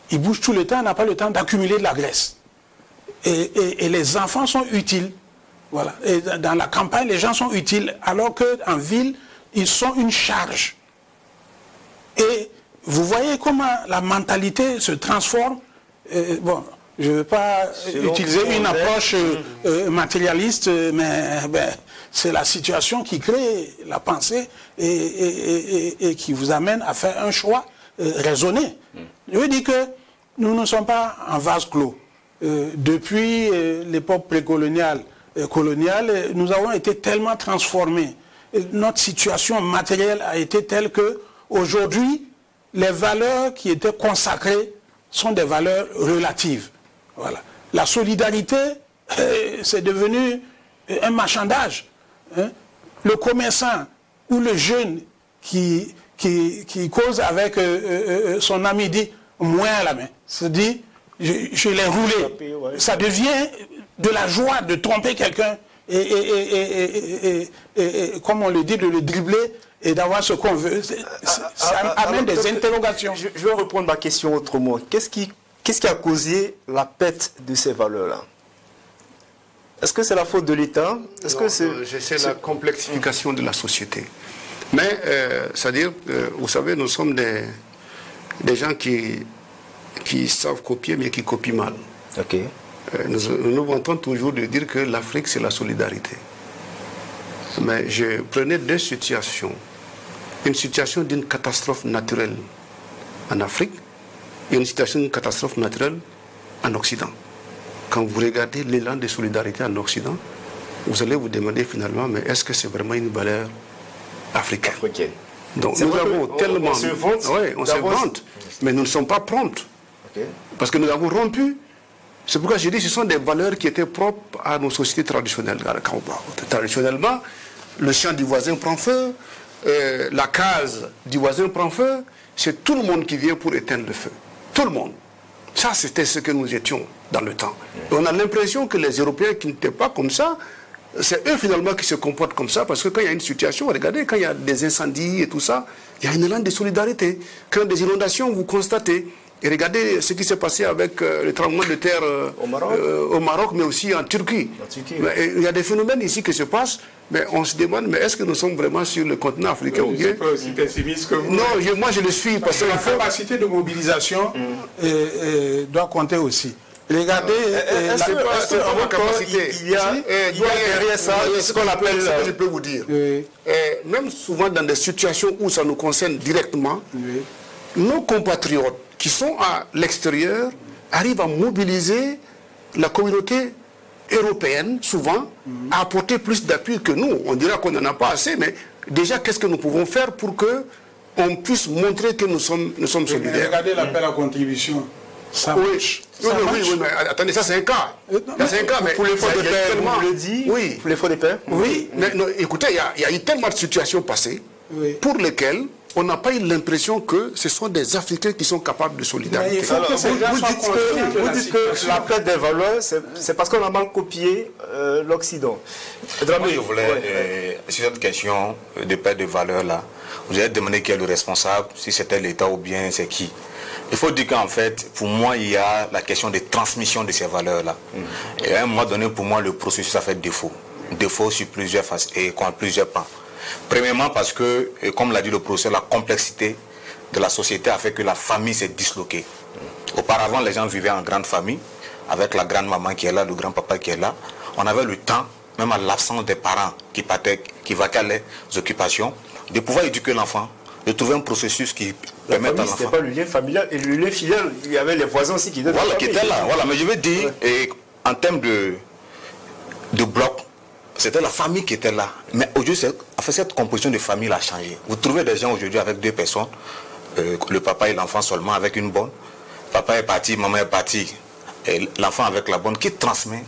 Il bouge tout le temps, n'a pas le temps d'accumuler de la graisse. Et les enfants sont utiles. Voilà. Et dans la campagne, les gens sont utiles, alors qu'en ville, ils sont une charge. Et vous voyez comment la mentalité se transforme. Bon, je ne veux pas utiliser une approche matérialiste, mais c'est la situation qui crée la pensée et qui vous amène à faire un choix raisonné. Je veux dire que nous ne sommes pas en vase clos. Depuis l'époque précoloniale, coloniale, nous avons été tellement transformés. Notre situation matérielle a été telle que aujourd'hui, les valeurs qui étaient consacrées sont des valeurs relatives. Voilà. La solidarité, c'est devenu un marchandage. Hein? Le commerçant ou le jeune qui cause avec son ami dit « moins à la main », se dit « je l'ai roulé ». Ça devient de la joie de tromper quelqu'un et comme on le dit, de le dribbler et d'avoir ce qu'on veut. Ça amène des interrogations. Je vais reprendre ma question autrement. Qu'est-ce qui a causé la perte de ces valeurs-là? Est-ce que c'est la faute de l'État? C'est la complexification de la société. Mais, c'est-à-dire, vous savez, nous sommes des gens qui savent copier, mais qui copient mal. Ok. Nous vantons toujours de dire que l'Afrique, c'est la solidarité. Mais je prenais 2 situations. Une situation d'une catastrophe naturelle en Afrique et une situation d'une catastrophe naturelle en Occident. Quand vous regardez l'élan de solidarité en Occident, vous allez vous demander finalement, mais est-ce que c'est vraiment une valeur africaine? Donc nous avons tellement... On se vante. Oui, on se vante, mais nous ne sommes pas promptes. Okay. Parce que nous avons rompu. C'est pourquoi je dis que ce sont des valeurs qui étaient propres à nos sociétés traditionnelles. Traditionnellement, le champ du voisin prend feu, la case du voisin prend feu, c'est tout le monde qui vient pour éteindre le feu. Tout le monde. Ça, c'était ce que nous étions dans le temps. Et on a l'impression que les Européens qui n'étaient pas comme ça, c'est eux finalement qui se comportent comme ça, parce que quand il y a une situation, regardez, quand il y a des incendies et tout ça, il y a une élan de solidarité. Quand des inondations, vous constatez. Et regardez ce qui s'est passé avec le tremblement de terre au Maroc, mais aussi en Turquie. Il y a des phénomènes ici qui se passent, mais on se demande, mais est-ce que nous sommes vraiment sur le continent africain ou bien? Je ne suis pas aussi pessimiste que vous. Non, moi je le suis. Parce que la capacité de mobilisation doit compter aussi. Regardez, il y a derrière ça ce qu'on appelle, je peux vous dire. Même souvent dans des situations où ça nous concerne directement, nos compatriotes qui sont à l'extérieur arrivent à mobiliser la communauté européenne, souvent, à apporter plus d'appui que nous. On dira qu'on n'en a pas assez, mais déjà, qu'est-ce que nous pouvons faire pour qu'on puisse montrer que nous sommes solidaires? Regardez l'appel à contribution. Ça marche. Oui, mais attendez, ça c'est un cas. C'est un cas, mais pour les fonds de paix, vous le dites. Oui. Pour les fonds de paix. Oui, mais non, écoutez, il y a eu tellement de situations passées pour lesquelles on n'a pas eu l'impression que ce sont des Africains qui sont capables de solidarité. Alors, vous dites que la perte des valeurs, c'est parce qu'on a mal copié l'Occident. Moi, je voulais, sur cette question de perte de valeurs là, vous avez demandé qui est le responsable, si c'était l'État ou bien c'est qui. Il faut dire qu'en fait, pour moi, il y a la question de transmission de ces valeurs-là. Et à un moment donné, pour moi, le processus a fait défaut. Défaut sur plusieurs faces et plusieurs plans. Premièrement parce que, comme l'a dit le professeur, la complexité de la société a fait que la famille s'est disloquée. Auparavant, les gens vivaient en grande famille, avec la grande-maman qui est là, le grand-papa qui est là. On avait le temps, même à l'absence des parents qui vaquaient à les occupations, de pouvoir éduquer l'enfant, de trouver un processus qui permette à l'enfant... C'était pas le lien familial, et le lien filial, il y avait les voisins aussi qui étaient là. Voilà, mais je veux dire, en termes de bloc, c'était la famille qui était là. Mais aujourd'hui, en fait, cette composition de famille a changé. Vous trouvez des gens aujourd'hui avec 2 personnes, le papa et l'enfant seulement avec une bonne. Papa est parti, maman est partie, et l'enfant avec la bonne qui transmet.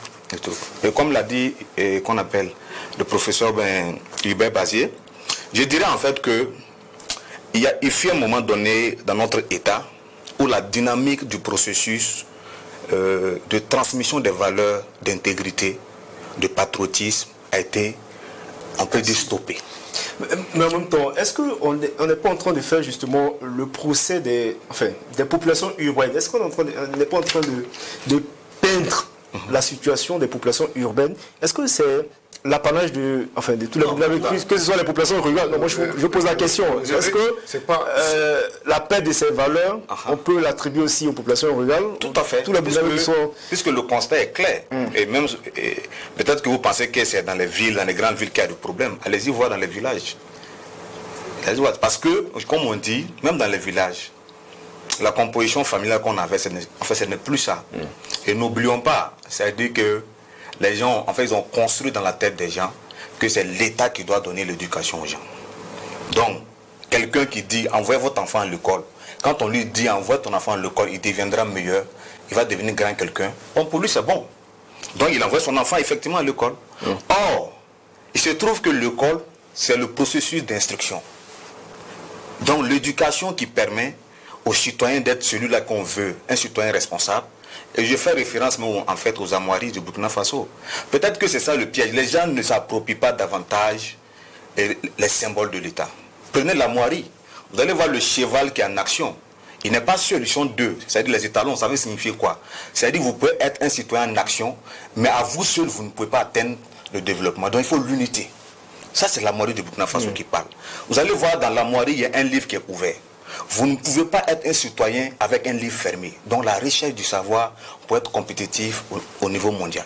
Et comme l'a dit, qu'on appelle le professeur Hubert Bazier, je dirais en fait que il fut un moment donné dans notre État où la dynamique du processus de transmission des valeurs d'intégrité, de patriotisme a été, on peut dire, stoppée. Mais en même temps, est-ce qu'on n'est pas en train de faire justement le procès des populations urbaines? Est-ce qu'on n'est pas en train de peindre la situation des populations urbaines? Est-ce que c'est l'apanage de tous les populations, que ce soit les populations rurales? Non, moi je pose la question. Est-ce que la perte de ces valeurs, on peut l'attribuer aussi aux populations rurales? Tout à fait. Puisque le constat est clair. Et même peut-être que vous pensez que c'est dans les villes, dans les grandes villes qu'il y a des problèmes. Allez-y voir dans les villages. Parce que, comme on dit, même dans les villages, la composition familiale qu'on avait, ce n'est plus ça. Et n'oublions pas, c'est-à-dire que les gens, en fait, ils ont construit dans la tête des gens que c'est l'État qui doit donner l'éducation aux gens. Donc, quelqu'un qui dit envoyez votre enfant à l'école, quand on lui dit envoie ton enfant à l'école, il deviendra meilleur, il va devenir grand quelqu'un, bon, pour lui c'est bon. Donc il envoie son enfant effectivement à l'école. Or, il se trouve que l'école, c'est le processus d'instruction. Donc l'éducation qui permet aux citoyens d'être celui-là qu'on veut, un citoyen responsable. Et je fais référence en fait aux armoiries du Burkina Faso. Peut-être que c'est ça le piège. Les gens ne s'approprient pas davantage les symboles de l'État. Prenez l'armoirie. Vous allez voir le cheval qui est en action. Il n'est pas seul, ils sont 2. C'est-à-dire les étalons, ça veut signifier quoi? C'est-à-dire que vous pouvez être un citoyen en action, mais à vous seul, vous ne pouvez pas atteindre le développement. Donc il faut l'unité. Ça, c'est l'armoirie du Burkina Faso qui parle. Vous allez voir dans l'armoirie, il y a un livre qui est ouvert. Vous ne pouvez pas être un citoyen avec un livre fermé. Donc la recherche du savoir pour être compétitif au niveau mondial.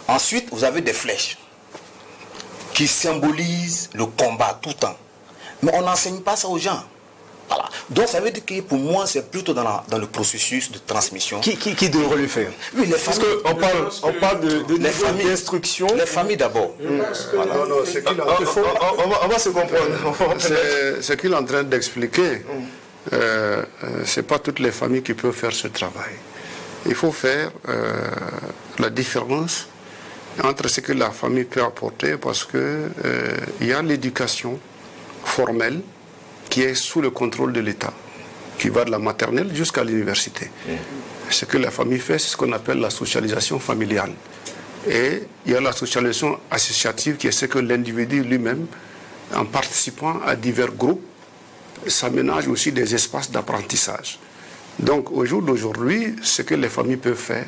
Ensuite, vous avez des flèches qui symbolisent le combat tout le temps. Mais on n'enseigne pas ça aux gens. Voilà. Donc ça veut dire que pour moi, c'est plutôt dans le processus de transmission. Qui devrait le faire? Oui, les familles. Parce qu'on parle de les familles d'instruction. Les familles d'abord. Voilà. On va se comprendre. Ce qu'il est en train d'expliquer, ce n'est pas toutes les familles qui peuvent faire ce travail. Il faut faire la différence entre ce que la famille peut apporter, parce qu'il y a l'éducation formelle qui est sous le contrôle de l'État, qui va de la maternelle jusqu'à l'université. Ce que la famille fait, c'est ce qu'on appelle la socialisation familiale. Et il y a la socialisation associative, qui est ce que l'individu lui-même, en participant à divers groupes, s'aménage aussi des espaces d'apprentissage. Donc au jour d'aujourd'hui, ce que les familles peuvent faire,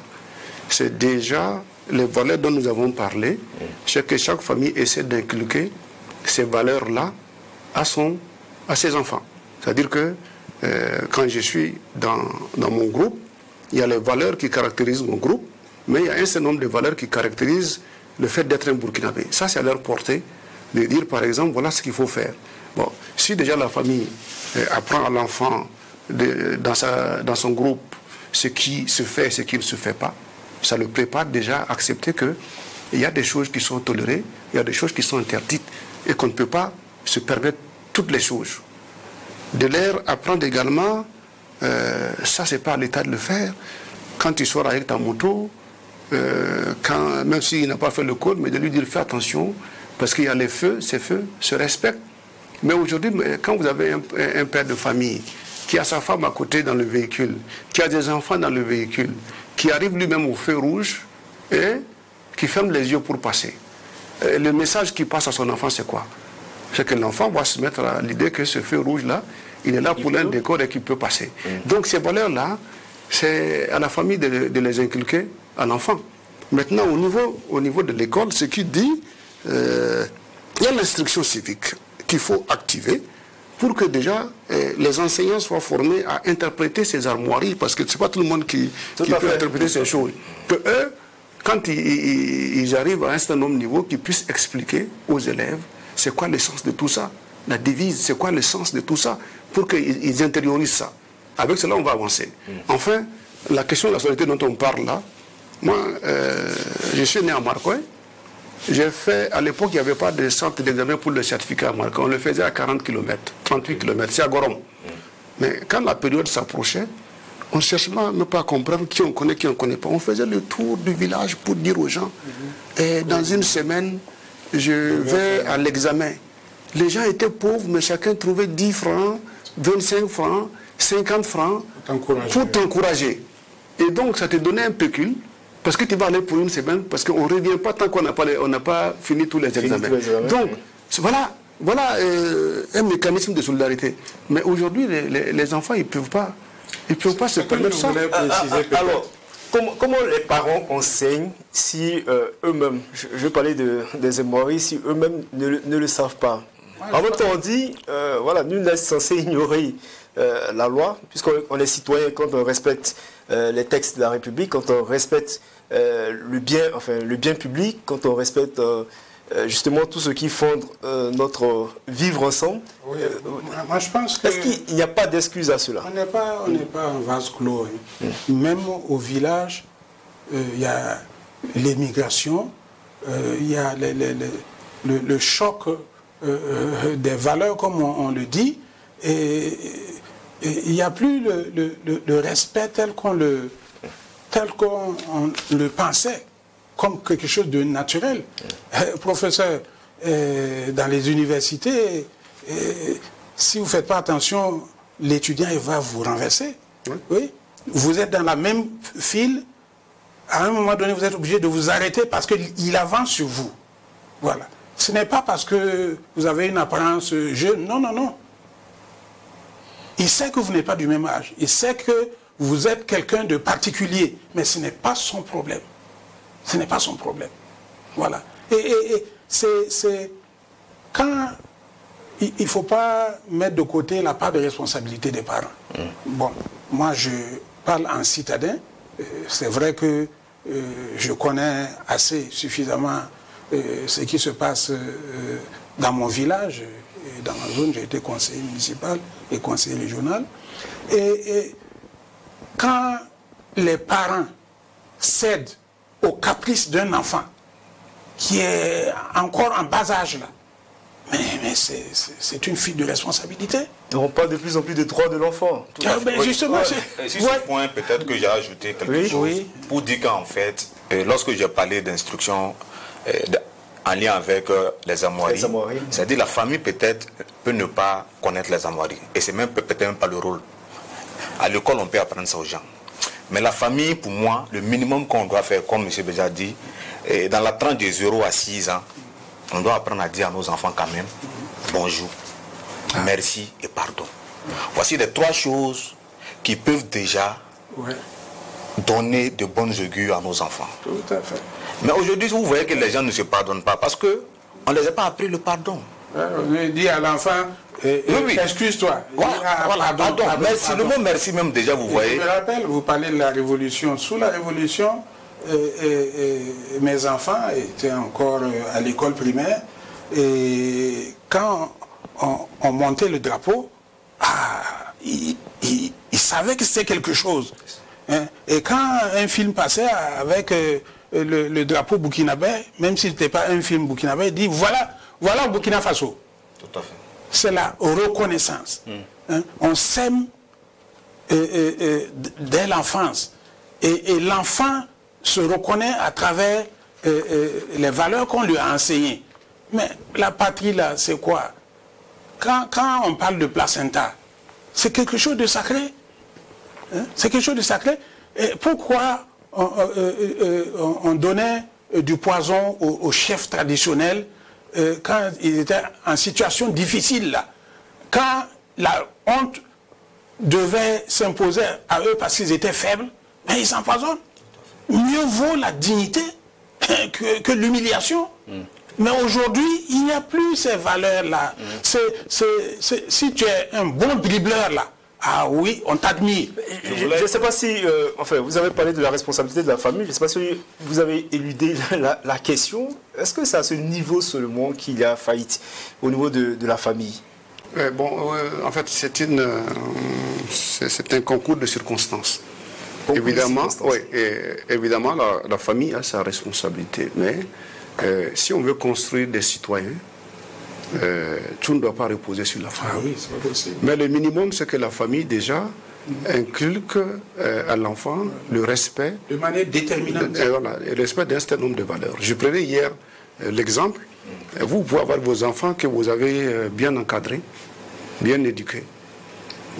c'est déjà les valeurs dont nous avons parlé, c'est que chaque famille essaie d'inculquer ces valeurs-là à ses enfants. C'est-à-dire que quand je suis dans mon groupe, il y a les valeurs qui caractérisent mon groupe, mais il y a un certain nombre de valeurs qui caractérisent le fait d'être un Burkinabé. Ça, c'est à leur portée de dire, par exemple, voilà ce qu'il faut faire. Bon, si déjà la famille apprend à l'enfant dans son groupe ce qui se fait et ce qui ne se fait pas, ça le prépare déjà à accepter qu'il y a des choses qui sont tolérées, il y a des choses qui sont interdites et qu'on ne peut pas se permettre toutes les choses. De leur apprendre également, ça c'est pas à l'État de le faire, quand tu sors avec ta moto, même s'il n'a pas fait le code, mais de lui dire fais attention, parce qu'il y a les feux, ces feux se respectent. Mais aujourd'hui, quand vous avez un père de famille qui a sa femme à côté dans le véhicule, qui a des enfants dans le véhicule, qui arrive lui-même au feu rouge et qui ferme les yeux pour passer, le message qui passe à son enfant, c'est quoi? C'est que l'enfant va se mettre à l'idée que ce feu rouge-là, il est là pour un décor et qu'il peut passer. Donc ces valeurs-là, c'est à la famille de les inculquer à l'enfant. Maintenant, au niveau de l'école, ce qui dit, il y a l'instruction civique qu'il faut activer pour que déjà les enseignants soient formés à interpréter ces armoiries, parce que ce n'est pas tout le monde qui peut interpréter ces choses. Que eux, quand ils arrivent à un certain nombre de niveaux, qu'ils puissent expliquer aux élèves c'est quoi le sens de tout ça, la devise, c'est quoi le sens de tout ça, pour qu'ils intériorisent ça. Avec cela, on va avancer. Enfin, la question de la solidarité dont on parle là, moi, je suis né à Marcoy, J'ai fait, à l'époque, il n'y avait pas de centre d'examen pour le certificat à marquer. On le faisait à 40 km, 38 km, c'est à Gorom. Mais quand la période s'approchait, on ne cherchait même pas à comprendre qui on connaît, qui on ne connaît pas. On faisait le tour du village pour dire aux gens, et dans une semaine, je vais à l'examen. Les gens étaient pauvres, mais chacun trouvait 10 francs, 25 francs, 50 francs pour t'encourager. Et donc, ça te donnait un pécule, parce que tu vas aller pour une semaine, parce qu'on ne revient pas tant qu'on n'a pas fini tous les examens. Donc, voilà un mécanisme de solidarité. Mais aujourd'hui, les enfants, ils ne peuvent pas. Ils ne peuvent pas se permettre ça. Alors, comment les parents enseignent si eux-mêmes, je parlais des hémorroïdes, si eux-mêmes ne le savent pas? En même temps, on dit, voilà, nul n'est censé ignorer la loi, puisqu'on est citoyen quand on respecte les textes de la République, quand on respecte le bien public, quand on respecte justement tout ce qui fonde notre vivre ensemble. Oui, moi je pense que... Est-ce qu'il n'y a pas d'excuse à cela? On n'est pas un vase clos. Hein. Même au village, il y a l'émigration, il y a le choc des valeurs, comme on le dit, et il n'y a plus le respect tel qu'on le pensait, comme quelque chose de naturel. Professeur, dans les universités, si vous ne faites pas attention, l'étudiant va vous renverser. Oui. Vous êtes dans la même file, à un moment donné, vous êtes obligé de vous arrêter parce qu'il avance sur vous. Voilà. Ce n'est pas parce que vous avez une apparence jeune. Non, non, non. Il sait que vous n'êtes pas du même âge. Il sait que vous êtes quelqu'un de particulier. Mais ce n'est pas son problème. Ce n'est pas son problème. Voilà. Et c'est quand il ne faut pas mettre de côté la part de responsabilité des parents. Bon, moi je parle en citadin. C'est vrai que je connais assez suffisamment ce qui se passe dans mon village. Dans ma zone, j'ai été conseiller municipal et conseiller régional. Et quand les parents cèdent aux caprices d'un enfant qui est encore en bas âge là, mais c'est une fuite de responsabilité. On parle de plus en plus des droits de l'enfant. Justement, sur ce point, peut-être que j'ai ajouté quelque chose pour dire qu'en fait, lorsque j'ai parlé d'instruction en lien avec les armoiries, c'est-à-dire la famille peut-être peut ne pas connaître les armoiries. Et c'est même peut-être même pas le rôle. À l'école, on peut apprendre ça aux gens. Mais la famille, pour moi, le minimum qu'on doit faire, comme M. Béja dit, dans la tranche de 0 à 6 ans, on doit apprendre à dire à nos enfants quand même bonjour, merci et pardon. Voici les 3 choses qui peuvent déjà donner de bonnes augures à nos enfants. Tout à fait. Mais aujourd'hui, vous voyez que les gens ne se pardonnent pas parce qu'on ne les a pas appris le pardon. On dit à l'enfant, excuse-toi. Voilà, pardon. Merci, le mot merci même déjà, vous voyez. Je me rappelle, vous parlez de la Révolution. Sous la Révolution, mes enfants étaient encore à l'école primaire. Et quand on montait le drapeau, ils savaient que c'était quelque chose. Hein? Et quand un film passait avec le drapeau burkinabé, même s'il n'était pas un film burkinabé, il dit voilà Burkina Faso. Tout à fait. C'est la reconnaissance. Hein? On sème dès l'enfance. Et l'enfant se reconnaît à travers les valeurs qu'on lui a enseignées. Mais la patrie, là, c'est quoi? Quand on parle de placenta, c'est quelque chose de sacré. Hein? C'est quelque chose de sacré. Et pourquoi on donnait du poison aux chefs traditionnels quand ils étaient en situation difficile là? Quand la honte devait s'imposer à eux parce qu'ils étaient faibles, mais ils s'empoisonnent. Mieux vaut la dignité que l'humiliation. Mais aujourd'hui, il n'y a plus ces valeurs-là. Si tu es un bon dribbleur là, ah oui, on t'admire. Je ne sais pas si, enfin, vous avez parlé de la responsabilité de la famille, je ne sais pas si vous avez éludé la question. Est-ce que c'est à ce niveau seulement qu'il y a faillite, au niveau de la famille? En fait, c'est un concours de circonstances. Évidemment, la famille a sa responsabilité, mais si on veut construire des citoyens, tout ne doit pas reposer sur la famille. Ah oui, c'est pas possible. Mais le minimum, c'est que la famille, déjà, inculque à l'enfant le respect. De manière déterminante. Voilà, le respect d'un certain nombre de valeurs. Je prenais hier l'exemple. Vous pouvez avoir vos enfants que vous avez bien encadrés, bien éduqués.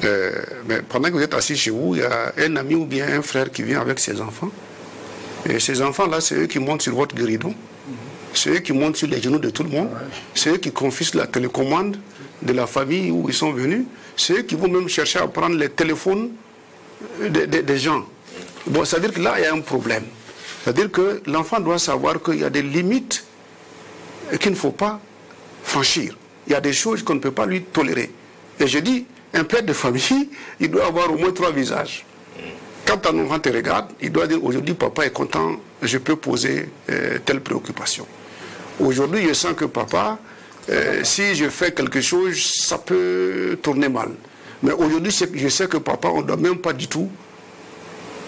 Mais pendant que vous êtes assis chez vous, il y a un ami ou bien un frère qui vient avec ses enfants. Et ces enfants-là, c'est eux qui montent sur votre guéridon. C'est eux qui montent sur les genoux de tout le monde. C'est eux qui confisquent la télécommande de la famille où ils sont venus. C'est eux qui vont même chercher à prendre les téléphones des gens. Bon, c'est-à-dire que là, il y a un problème. C'est-à-dire que l'enfant doit savoir qu'il y a des limites qu'il ne faut pas franchir. Il y a des choses qu'on ne peut pas lui tolérer. Et je dis, un père de famille, il doit avoir au moins 3 visages. Quand un enfant te regarde, il doit dire, aujourd'hui, papa est content, je peux poser telle préoccupation. Aujourd'hui, je sens que papa, si je fais quelque chose, ça peut tourner mal. Mais aujourd'hui, je sais que papa, on ne doit même pas du tout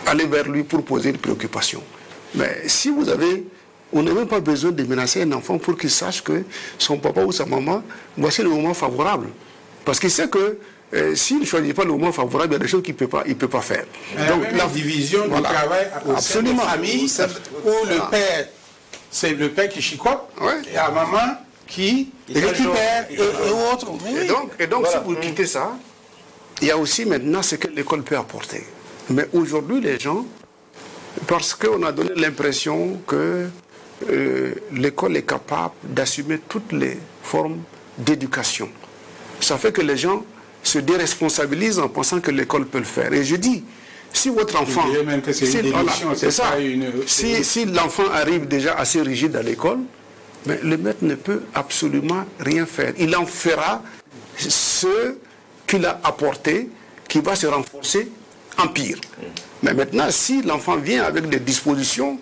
aller vers lui pour poser une préoccupation. Mais si vous avez... On n'a même pas besoin de menacer un enfant pour qu'il sache que son papa ou sa maman, voici le moment favorable. Parce qu'il sait que s'il ne choisit pas le moment favorable, il y a des choses qu'il ne peut pas faire. Donc la division du travail au sein de la famille, où le père, c'est le père qui chicote, et la maman qui récupère et autres. Et donc si vous quittez ça, il y a aussi maintenant ce que l'école peut apporter. Mais aujourd'hui, les gens, parce qu'on a donné l'impression que l'école est capable d'assumer toutes les formes d'éducation. Ça fait que les gens se déresponsabilisent en pensant que l'école peut le faire. Et je dis, si votre enfant... Si l'enfant arrive déjà assez rigide à l'école, mais le maître ne peut absolument rien faire. Il en fera ce qu'il a apporté, qui va se renforcer en pire. Mais maintenant, si l'enfant vient avec des dispositions,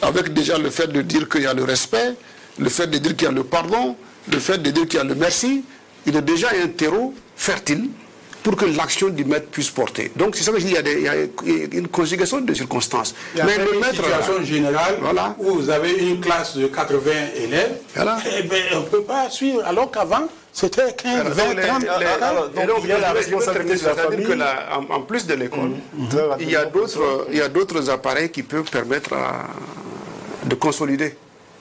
avec déjà le fait de dire qu'il y a le respect, le fait de dire qu'il y a le pardon, le fait de dire qu'il y a le merci, il est déjà un terreau fertile pour que l'action du maître puisse porter. Donc c'est ça que je dis, il y a une conjugation de circonstances. Il y a une situation générale où vous avez une classe de 80 élèves, et bien, on ne peut pas suivre, alors qu'avant, c'était 15, 20, 30. Donc il y a la responsabilité de la famille. En plus de l'école, il y a d'autres appareils qui peuvent permettre de consolider.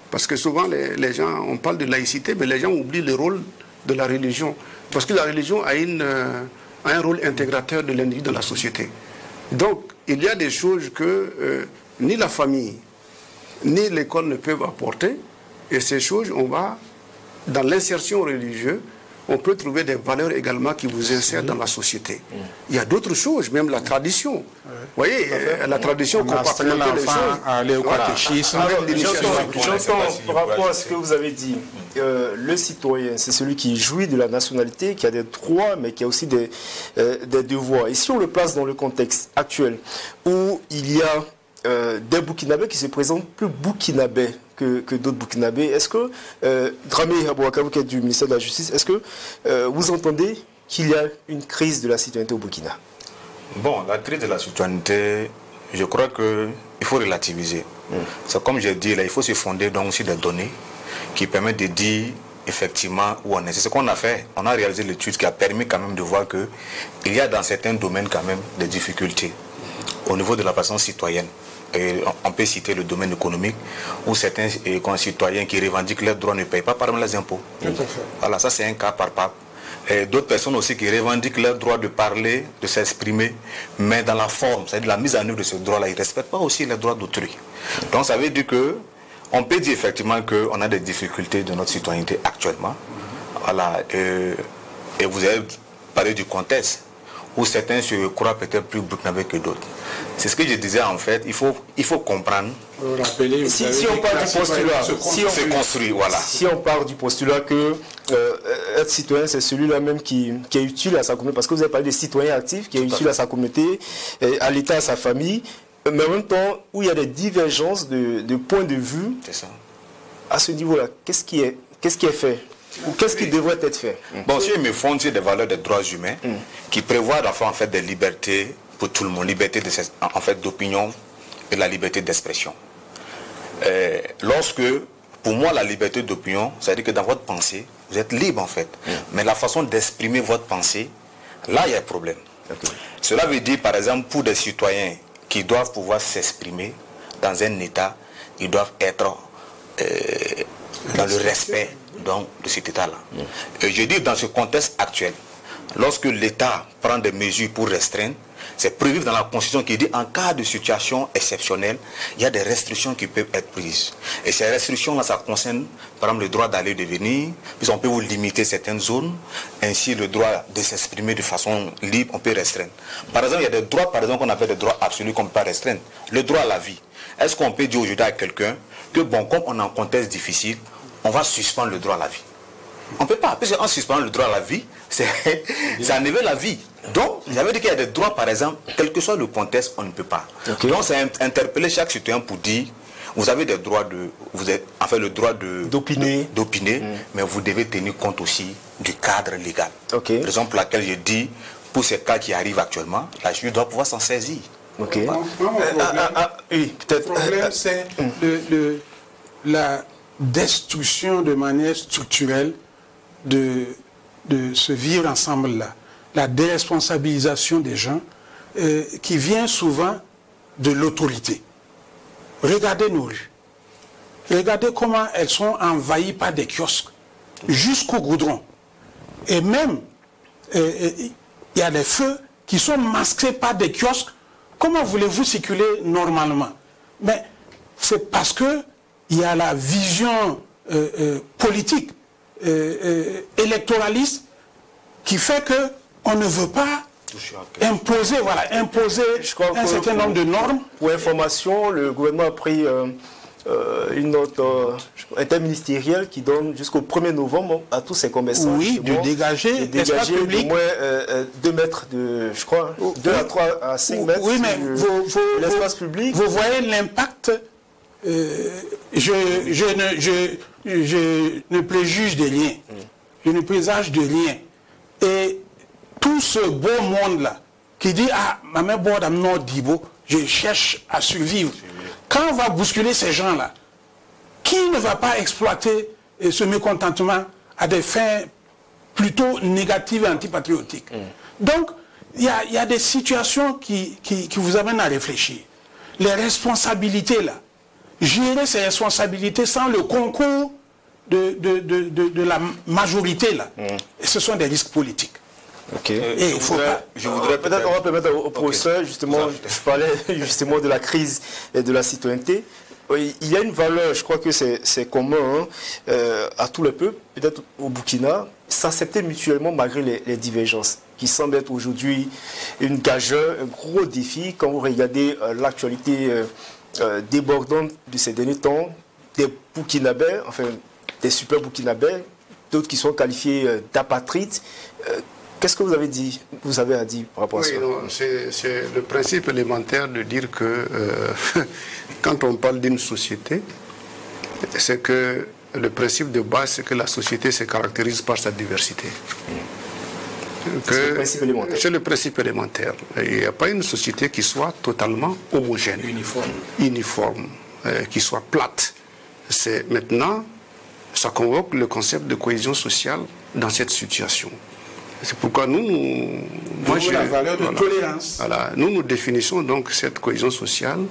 Parce que souvent, les gens, on parle de laïcité, mais les gens oublient le rôle de la religion. Parce que la religion a un rôle intégrateur de l'individu dans la société. Donc, il y a des choses que ni la famille, ni l'école ne peuvent apporter. Et ces choses, on va, dans l'insertion religieuse, on peut trouver des valeurs également qui vous insèrent dans la société. Il y a d'autres choses, même la tradition. Vous voyez, la tradition compartimentale des choses. Aller au catéchisme. J'entends par rapport à ce que vous avez dit. Le citoyen, c'est celui qui jouit de la nationalité, qui a des droits, mais qui a aussi des devoirs. Et si on le place dans le contexte actuel, où il y a des Burkinabés qui se présentent plus burkinabés que d'autres burkinabés, est-ce que, Dramé Abouakabou, qui est du ministère de la Justice, est-ce que vous entendez qu'il y a une crise de la citoyenneté au Burkina? Bon, la crise de la citoyenneté, je crois qu'il faut relativiser. C'est comme j'ai dit, là, il faut se fonder donc sur des données qui permettent de dire effectivement où on est. C'est ce qu'on a fait. On a réalisé l'étude qui a permis quand même de voir qu'il y a dans certains domaines quand même des difficultés au niveau de la personne citoyenne. Et on peut citer le domaine économique où certains concitoyens qui revendiquent leurs droits ne payent pas par exemple les impôts. Voilà, ça c'est un cas par part. Et d'autres personnes aussi qui revendiquent leur droit de parler, de s'exprimer, mais dans la forme, c'est-à-dire la mise en œuvre de ce droit-là, ils ne respectent pas aussi les droits d'autrui. Donc ça veut dire qu'on peut dire effectivement qu'on a des difficultés de notre citoyenneté actuellement. Voilà, et vous avez parlé du contexte, où certains se croient peut-être plus burkinabés que d'autres. C'est ce que je disais en fait, il faut comprendre. Si on part du postulat, si on part du postulat que être citoyen, c'est celui-là même qui est utile à sa communauté, parce que vous avez parlé des citoyens actifs, qui est utile à sa communauté, à l'État, à sa famille, mais en même temps, où il y a des divergences de points de vue, à ce niveau-là, qu'est-ce qui est fait? Ou qu'est-ce qui devrait être fait? Bon, si je me fonde sur des valeurs des droits humains qui prévoient en fait des libertés pour tout le monde, liberté d'opinion et la liberté d'expression. Lorsque, Pour moi, la liberté d'opinion, c'est-à-dire que dans votre pensée, vous êtes libre en fait. Mais la façon d'exprimer votre pensée, là, il y a un problème. Cela veut dire, par exemple, pour des citoyens qui doivent pouvoir s'exprimer dans un État, ils doivent être dans le respect donc, de cet État-là. Et je dis dans ce contexte actuel, lorsque l'État prend des mesures pour restreindre, c'est prévu dans la Constitution qui dit en cas de situation exceptionnelle, il y a des restrictions qui peuvent être prises. Et ces restrictions-là, ça concerne par exemple le droit d'aller et de venir, puis on peut vous limiter certaines zones, ainsi le droit de s'exprimer de façon libre, on peut restreindre. Par exemple, il y a des droits, par exemple, qu'on appelle des droits absolus qu'on ne peut pas restreindre. Le droit à la vie. Est-ce qu'on peut dire aujourd'hui à quelqu'un que, bon, comme on est en contexte difficile, on va suspendre le droit à la vie? On ne peut pas, parce qu'en suspendant le droit à la vie, c'est enlever la vie. Donc, ça veut dire qu'il y a des droits, par exemple, quel que soit le contexte, on ne peut pas. Donc, c'est interpeller chaque citoyen pour dire, vous avez des droits de, vous êtes, en fait, le droit d'opiner, mais vous devez tenir compte aussi du cadre légal. Raison pour laquelle je dis, pour ces cas qui arrivent actuellement, la justice doit pouvoir s'en saisir. Oui, peut-être. Le problème, c'est la destruction de manière structurelle de ce vivre ensemble-là, la déresponsabilisation des gens qui vient souvent de l'autorité. Regardez nos rues. Regardez comment elles sont envahies par des kiosques jusqu'au goudron. Et même, il y a des feux qui sont masqués par des kiosques. Comment voulez-vous circuler normalement? Mais c'est parce que il y a la vision politique, électoraliste, qui fait qu'on ne veut pas imposer un certain nombre de normes. Pour information, le gouvernement a pris une note interministérielle qui donne jusqu'au 1er novembre à tous ces commerçants. Oui, de dégager au moins 2 mètres de, je crois, 2 à 3 à 5 mètres de l'espace public. Vous voyez l'impact. Je ne préjuge de rien. Je ne présage de rien. Et tout ce beau monde-là qui dit, ah, ma mère bord am nord dibo, je cherche à survivre. Quand on va bousculer ces gens-là, qui ne va pas exploiter ce mécontentement à des fins plutôt négatives et antipatriotiques? Donc, il y a des situations qui vous amènent à réfléchir. Les responsabilités, là, gérer ces responsabilités sans le concours de la majorité, là, ce sont des risques politiques. Et il faut pas... Peut-être on va permettre au professeur, justement, je parlais justement de la crise et de la citoyenneté. Il y a une valeur, je crois que c'est commun à tous les peuples, peut-être au Burkina, s'accepter mutuellement malgré les divergences, qui semblent être aujourd'hui une gageure, un gros défi quand vous regardez l'actualité débordante de ces derniers temps, des Burkinabés, enfin des super Burkinabés, d'autres qui sont qualifiés d'apatrides. Qu'est-ce que vous avez à dire par rapport à ça? C'est le principe élémentaire de dire que quand on parle d'une société, c'est que le principe de base, c'est que la société se caractérise par sa diversité. C'est le principe élémentaire. C'est le principe élémentaire. Il n'y a pas une société qui soit totalement homogène, uniforme, qui soit plate. Maintenant, ça convoque le concept de cohésion sociale dans cette situation. C'est pourquoi la valeur de tolérance. Voilà, nous définissons donc cette cohésion sociale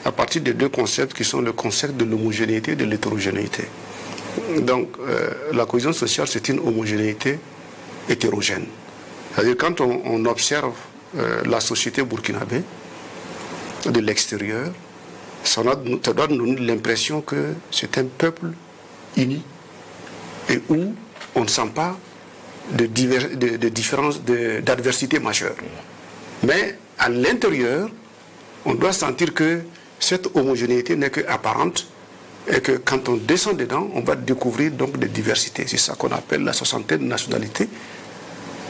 à partir de 2 concepts qui sont le concept de l'homogénéité et de l'hétérogénéité. Donc, la cohésion sociale, c'est une homogénéité hétérogène. C'est-à-dire, quand on observe la société burkinabé de l'extérieur, ça doit nous donner l'impression que c'est un peuple uni et où on ne sent pas de différence, d'adversité majeure. Mais à l'intérieur, on doit sentir que cette homogénéité n'est qu'apparente et que quand on descend dedans, on va découvrir donc des diversités. C'est ça qu'on appelle la soixantaine de nationalités.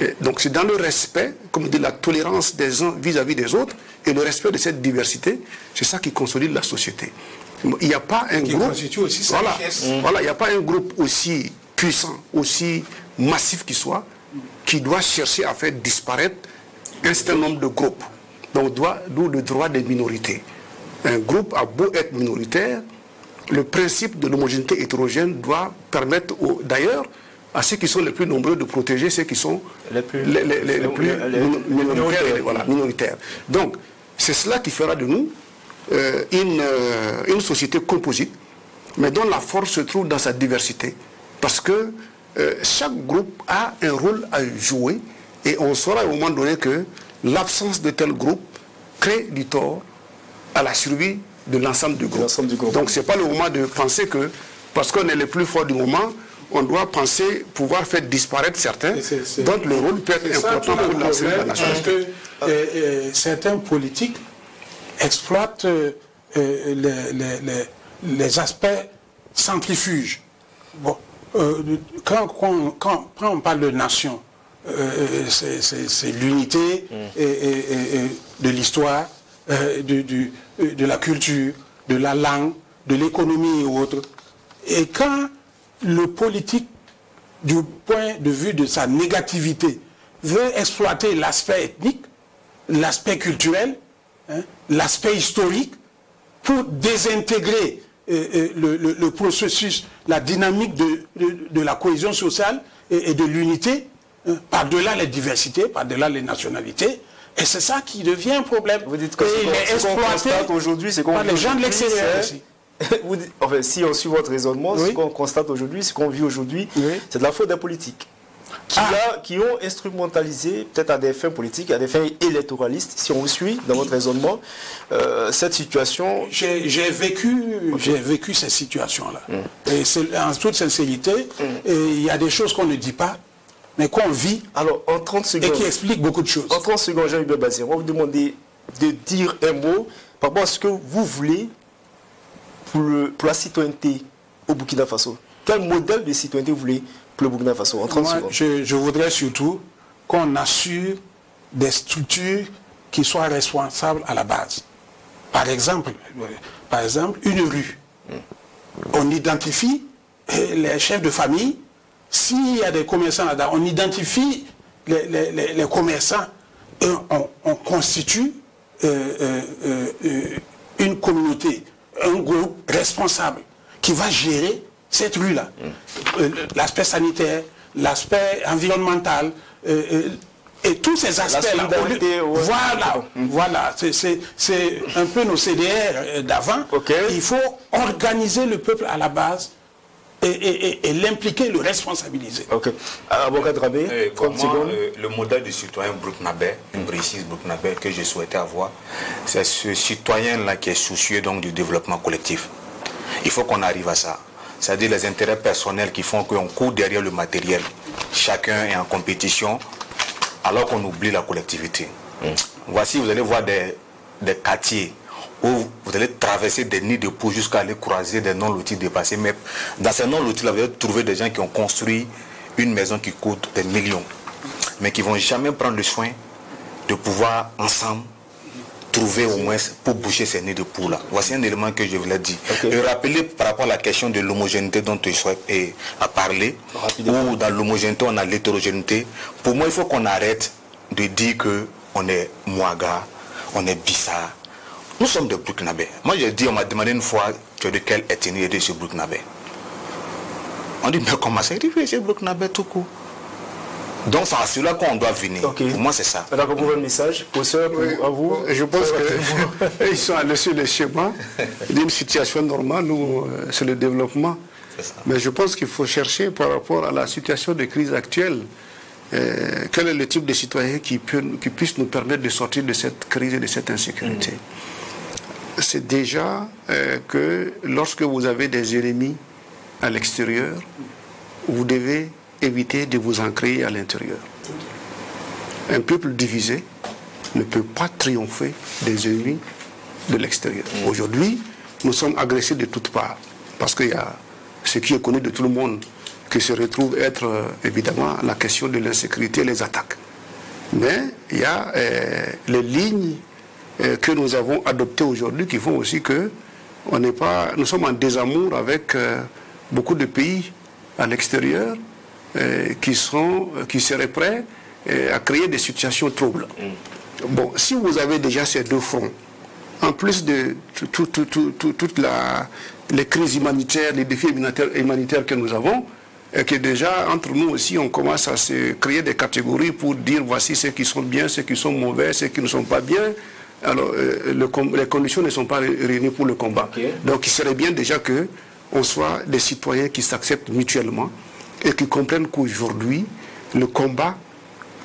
Et donc c'est dans le respect, comme dit la tolérance des uns vis-à-vis des autres et le respect de cette diversité, c'est ça qui consolide la société. Il n'y a pas un groupe... Aussi voilà, il n'y a pas un groupe aussi puissant, aussi massif qui soit, qui doit chercher à faire disparaître un certain nombre de groupes. Donc, d'où le droit des minorités. Un groupe a beau être minoritaire, le principe de l'homogénéité hétérogène doit permettre, d'ailleurs, à ceux qui sont les plus nombreux de protéger ceux qui sont les plus minoritaires. Donc, c'est cela qui fera de nous une société composite, mais dont la force se trouve dans sa diversité. Parce que chaque groupe a un rôle à jouer, et on saura à un moment donné que l'absence de tel groupe crée du tort à la survie de l'ensemble du groupe. Donc ce n'est pas le moment de penser que, parce qu'on est les plus forts du moment, on doit penser pouvoir faire disparaître certains, donc le rôle peut être important pour l'ensemble de la nation. Parce que certains politiques exploitent les aspects centrifuges. Bon, quand on parle de nation, c'est l'unité de l'histoire, de la culture, de la langue, de l'économie et autres. Et quand le politique, du point de vue de sa négativité, veut exploiter l'aspect ethnique, l'aspect culturel, l'aspect historique, pour désintégrer le processus, la dynamique de la cohésion sociale et de l'unité, par-delà les diversités, par-delà les nationalités. Et c'est ça qui devient un problème. Vous dites que ce qu'on constate aujourd'hui, c'est qu'on vit les gens de l'extérieur aussi. Enfin, si on suit votre raisonnement, ce qu'on constate aujourd'hui, ce qu'on vit aujourd'hui, c'est de la faute des politiques qui ont instrumentalisé, peut-être à des fins politiques, à des fins électoralistes, si on vous suit dans votre raisonnement, cette situation. J'ai vécu cette situation-là. Et en toute sincérité, il y a des choses qu'on ne dit pas, mais qu'on vit. Alors, en 30 secondes, et qui expliquent beaucoup de choses. En 30 secondes, Jean-Hubert Bazin, on va vous demander de dire un mot par rapport à ce que vous voulez pour la citoyenneté au Burkina Faso. Quel modèle de citoyenneté vous voulez pour le Burkina Faso en 30 secondes? Je voudrais surtout qu'on assure des structures qui soient responsables à la base. Par exemple, une rue. On identifie les chefs de famille. S'il y a des commerçants là-dedans, on identifie les commerçants et on constitue une communauté, un groupe responsable qui va gérer cette rue-là. L'aspect sanitaire, l'aspect environnemental, et tous ces aspects-là. Voilà, c'est un peu nos CDR d'avant. Il faut organiser le peuple à la base et l'impliquer, le responsabiliser. Avocat Dramé, 30 secondes. Le modèle du citoyen burkinabé, une précise burkinabé que je souhaitais avoir, c'est ce citoyen-là qui est soucieux donc du développement collectif. Il faut qu'on arrive à ça. C'est-à-dire les intérêts personnels qui font qu'on court derrière le matériel. Chacun est en compétition alors qu'on oublie la collectivité. Voici, vous allez voir des quartiers où vous allez traverser des nids de poules jusqu'à aller croiser des non-lotis dépassés. Mais dans ces non-lotis, vous allez trouver des gens qui ont construit une maison qui coûte des millions, mais qui ne vont jamais prendre le soin de pouvoir ensemble trouver au moins pour boucher ces nids de poules-là. Voici un élément que je voulais dire. Et rappeler par rapport à la question de l'homogénéité dont tu souhaites parler, où dans l'homogénéité on a l'hétérogénéité. Pour moi, il faut qu'on arrête de dire qu'on est Mouaga, on est Bissa. Nous sommes des Burkinabés. Moi, j'ai dit, on m'a demandé une fois, tu es de quelle ethnie de ce Burkinabé? On dit, mais comment ça? Il dit, oui, c'est Burkinabé tout court. Donc, c'est à cela qu'on doit venir. Pour moi, c'est ça. Alors, pour un message, à vous. Je pense qu'ils sont allés sur le schéma d'une situation normale où c'est le développement. Mais je pense qu'il faut chercher par rapport à la situation de crise actuelle. Quel est le type de citoyen qui puisse nous permettre de sortir de cette crise et de cette insécurité? C'est déjà que lorsque vous avez des ennemis à l'extérieur, vous devez éviter de vous ancrer à l'intérieur. Un peuple divisé ne peut pas triompher des ennemis de l'extérieur. Aujourd'hui, nous sommes agressés de toutes parts, parce qu'il y a ce qui est connu de tout le monde, qui se retrouve être évidemment la question de l'insécurité et les attaques. Mais il y a les lignes que nous avons adoptées aujourd'hui qui font aussi que nous sommes en désamour avec beaucoup de pays à l'extérieur qui seraient prêts à créer des situations troubles. Bon, si vous avez déjà ces deux fronts, en plus de toutes les crises humanitaires, les défis humanitaires que nous avons, et que déjà, entre nous aussi, on commence à se créer des catégories pour dire voici ceux qui sont bien, ceux qui sont mauvais, ceux qui ne sont pas bien. Alors, les conditions ne sont pas réunies pour le combat. Okay. Donc, il serait bien déjà qu'on soit des citoyens qui s'acceptent mutuellement et qui comprennent qu'aujourd'hui, le combat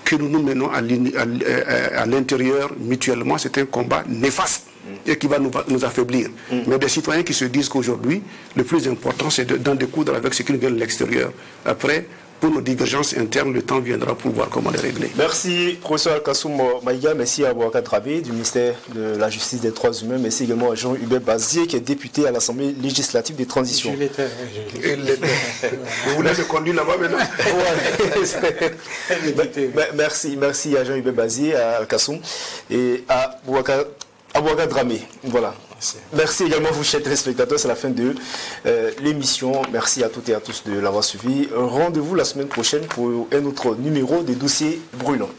que nous menons à l'intérieur mutuellement, c'est un combat néfaste et qui va nous affaiblir. Mais des citoyens qui se disent qu'aujourd'hui, le plus important, c'est d'en découdre avec ce qui vient de l'extérieur. Après, pour nos divergences internes, le temps viendra pour voir comment les régler. Merci, professeur Al-Kassoum Maïga. Merci à Boubacar Dramé du ministère de la Justice et des Droits Humains. Merci également à Jean-Hubert Bazier, qui est député à l'Assemblée législative des transitions. Je l'étais. Vous voulez le conduire là-bas maintenant? Merci à Jean-Hubert Bazier, à Al-Kassoum et à Boubacar Dramé. Voilà. Merci également vous, chers téléspectateurs. C'est la fin de l'émission. Merci à toutes et à tous de l'avoir suivi. Rendez-vous la semaine prochaine pour un autre numéro des dossiers brûlants.